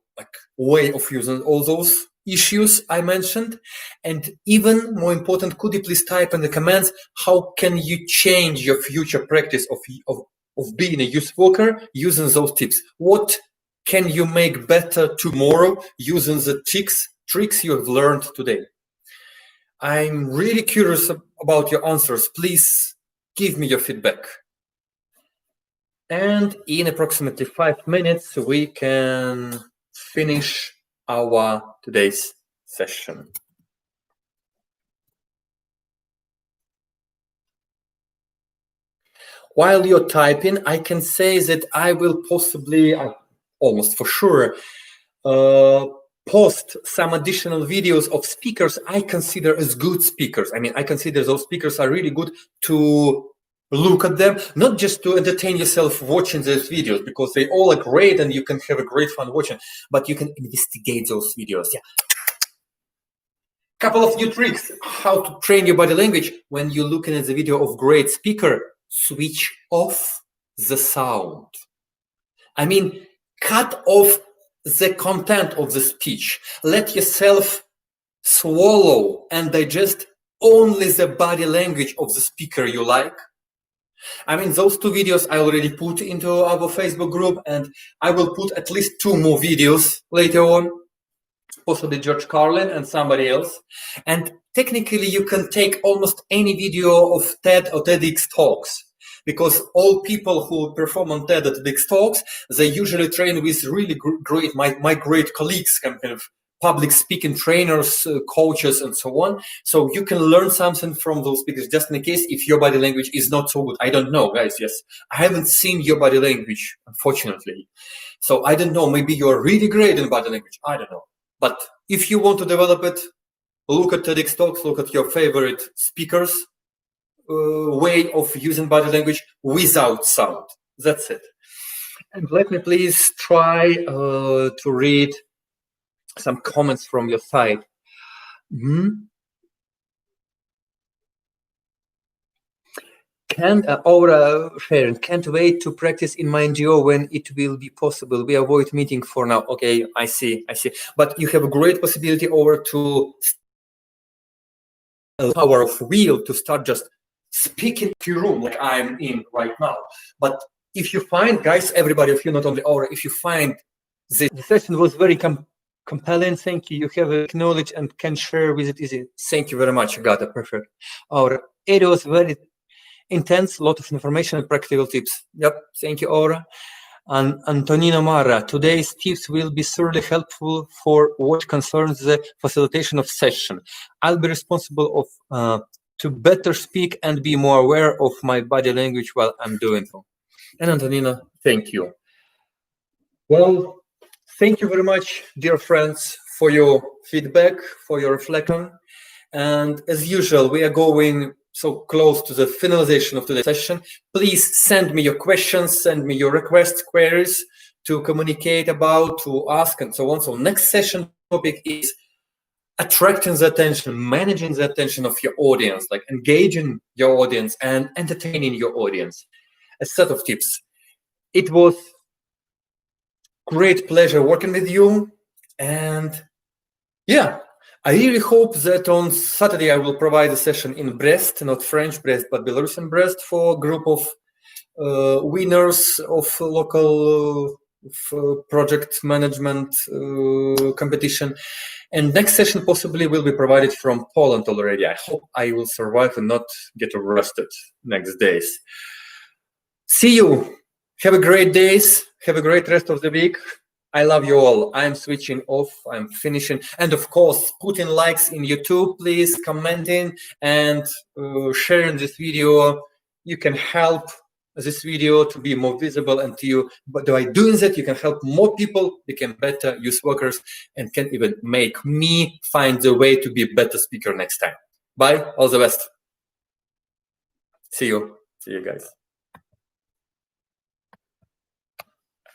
way of using all those issues I mentioned. And even more important, could you please type in the comments how can you change your future practice of being a youth worker using those tips? What can you make better tomorrow using the tricks you have learned today? I'm really curious about your answers. Please give me your feedback. And in approximately 5 minutes, we can finish our today's session. While you're typing, I can say that I will possibly, almost for sure, post some additional videos of speakers I consider as good speakers. I mean, I consider those speakers are really good to look at them, not just to entertain yourself watching those videos, because they all are great and you can have a great fun watching, but you can investigate those videos. Yeah. Couple of new tricks, how to train your body language. When you're looking at the video of great speaker, switch off the sound. I mean, cut off the content of the speech. Let yourself swallow and digest only the body language of the speaker you like. I mean, those 2 videos I already put into our Facebook group, and I will put at least 2 more videos later on, possibly George Carlin and somebody else. And technically, you can take almost any video of TED or TEDx talks, because all people who perform on TED or TEDx talks, they usually train with really great, my great colleagues, kind of public speaking trainers, coaches, and so on. So you can learn something from those speakers, just in case if your body language is not so good. I don't know, guys. Yes, I haven't seen your body language, unfortunately. So I don't know, maybe you're really great in body language. I don't know. But if you want to develop it, look at TEDx Talks, look at your favorite speakers' way of using body language without sound. That's it. And let me please try to read some comments from your side. Aura Sharon, can't wait to practice in my NGO when it will be possible. We avoid meeting for now. Okay, I see. But you have a great possibility over to power of will to start just speaking to your room like I'm in right now. But if you find, guys, everybody of you, not only Aura, if you find the session was very compelling, thank you. You have knowledge and can share with it easy. Thank you very much, Agata. Perfect. Aura, it was very intense, lot of information and practical tips. Yep, thank you, Aura. And Antonino Mara, today's tips will be thoroughly helpful for what concerns the facilitation of session. I'll be responsible of to better speak and be more aware of my body language while I'm doing so. And Antonino, thank you. Well, thank you very much, dear friends, for your feedback, for your reflection. And as usual, we are going so close to the finalization of today's session. Please send me your questions, send me your requests, queries to communicate about, to ask, and so on. So next session topic is attracting the attention, managing the attention of your audience, like engaging your audience and entertaining your audience. A set of tips. It was great pleasure working with you. And yeah, I really hope that on Saturday I will provide a session in Brest, not French Brest, but Belarusian Brest, for a group of winners of local project management competition. And next session possibly will be provided from Poland already. I hope I will survive and not get arrested next days. See you. Have a great days. Have a great rest of the week. I love you all. I'm switching off. I'm finishing. And of course, putting likes in YouTube, please, commenting and sharing this video. You can help this video to be more visible and to you. But by doing that, you can help more people become better youth workers and can even make me find the way to be a better speaker next time. Bye. All the best. See you. See you guys.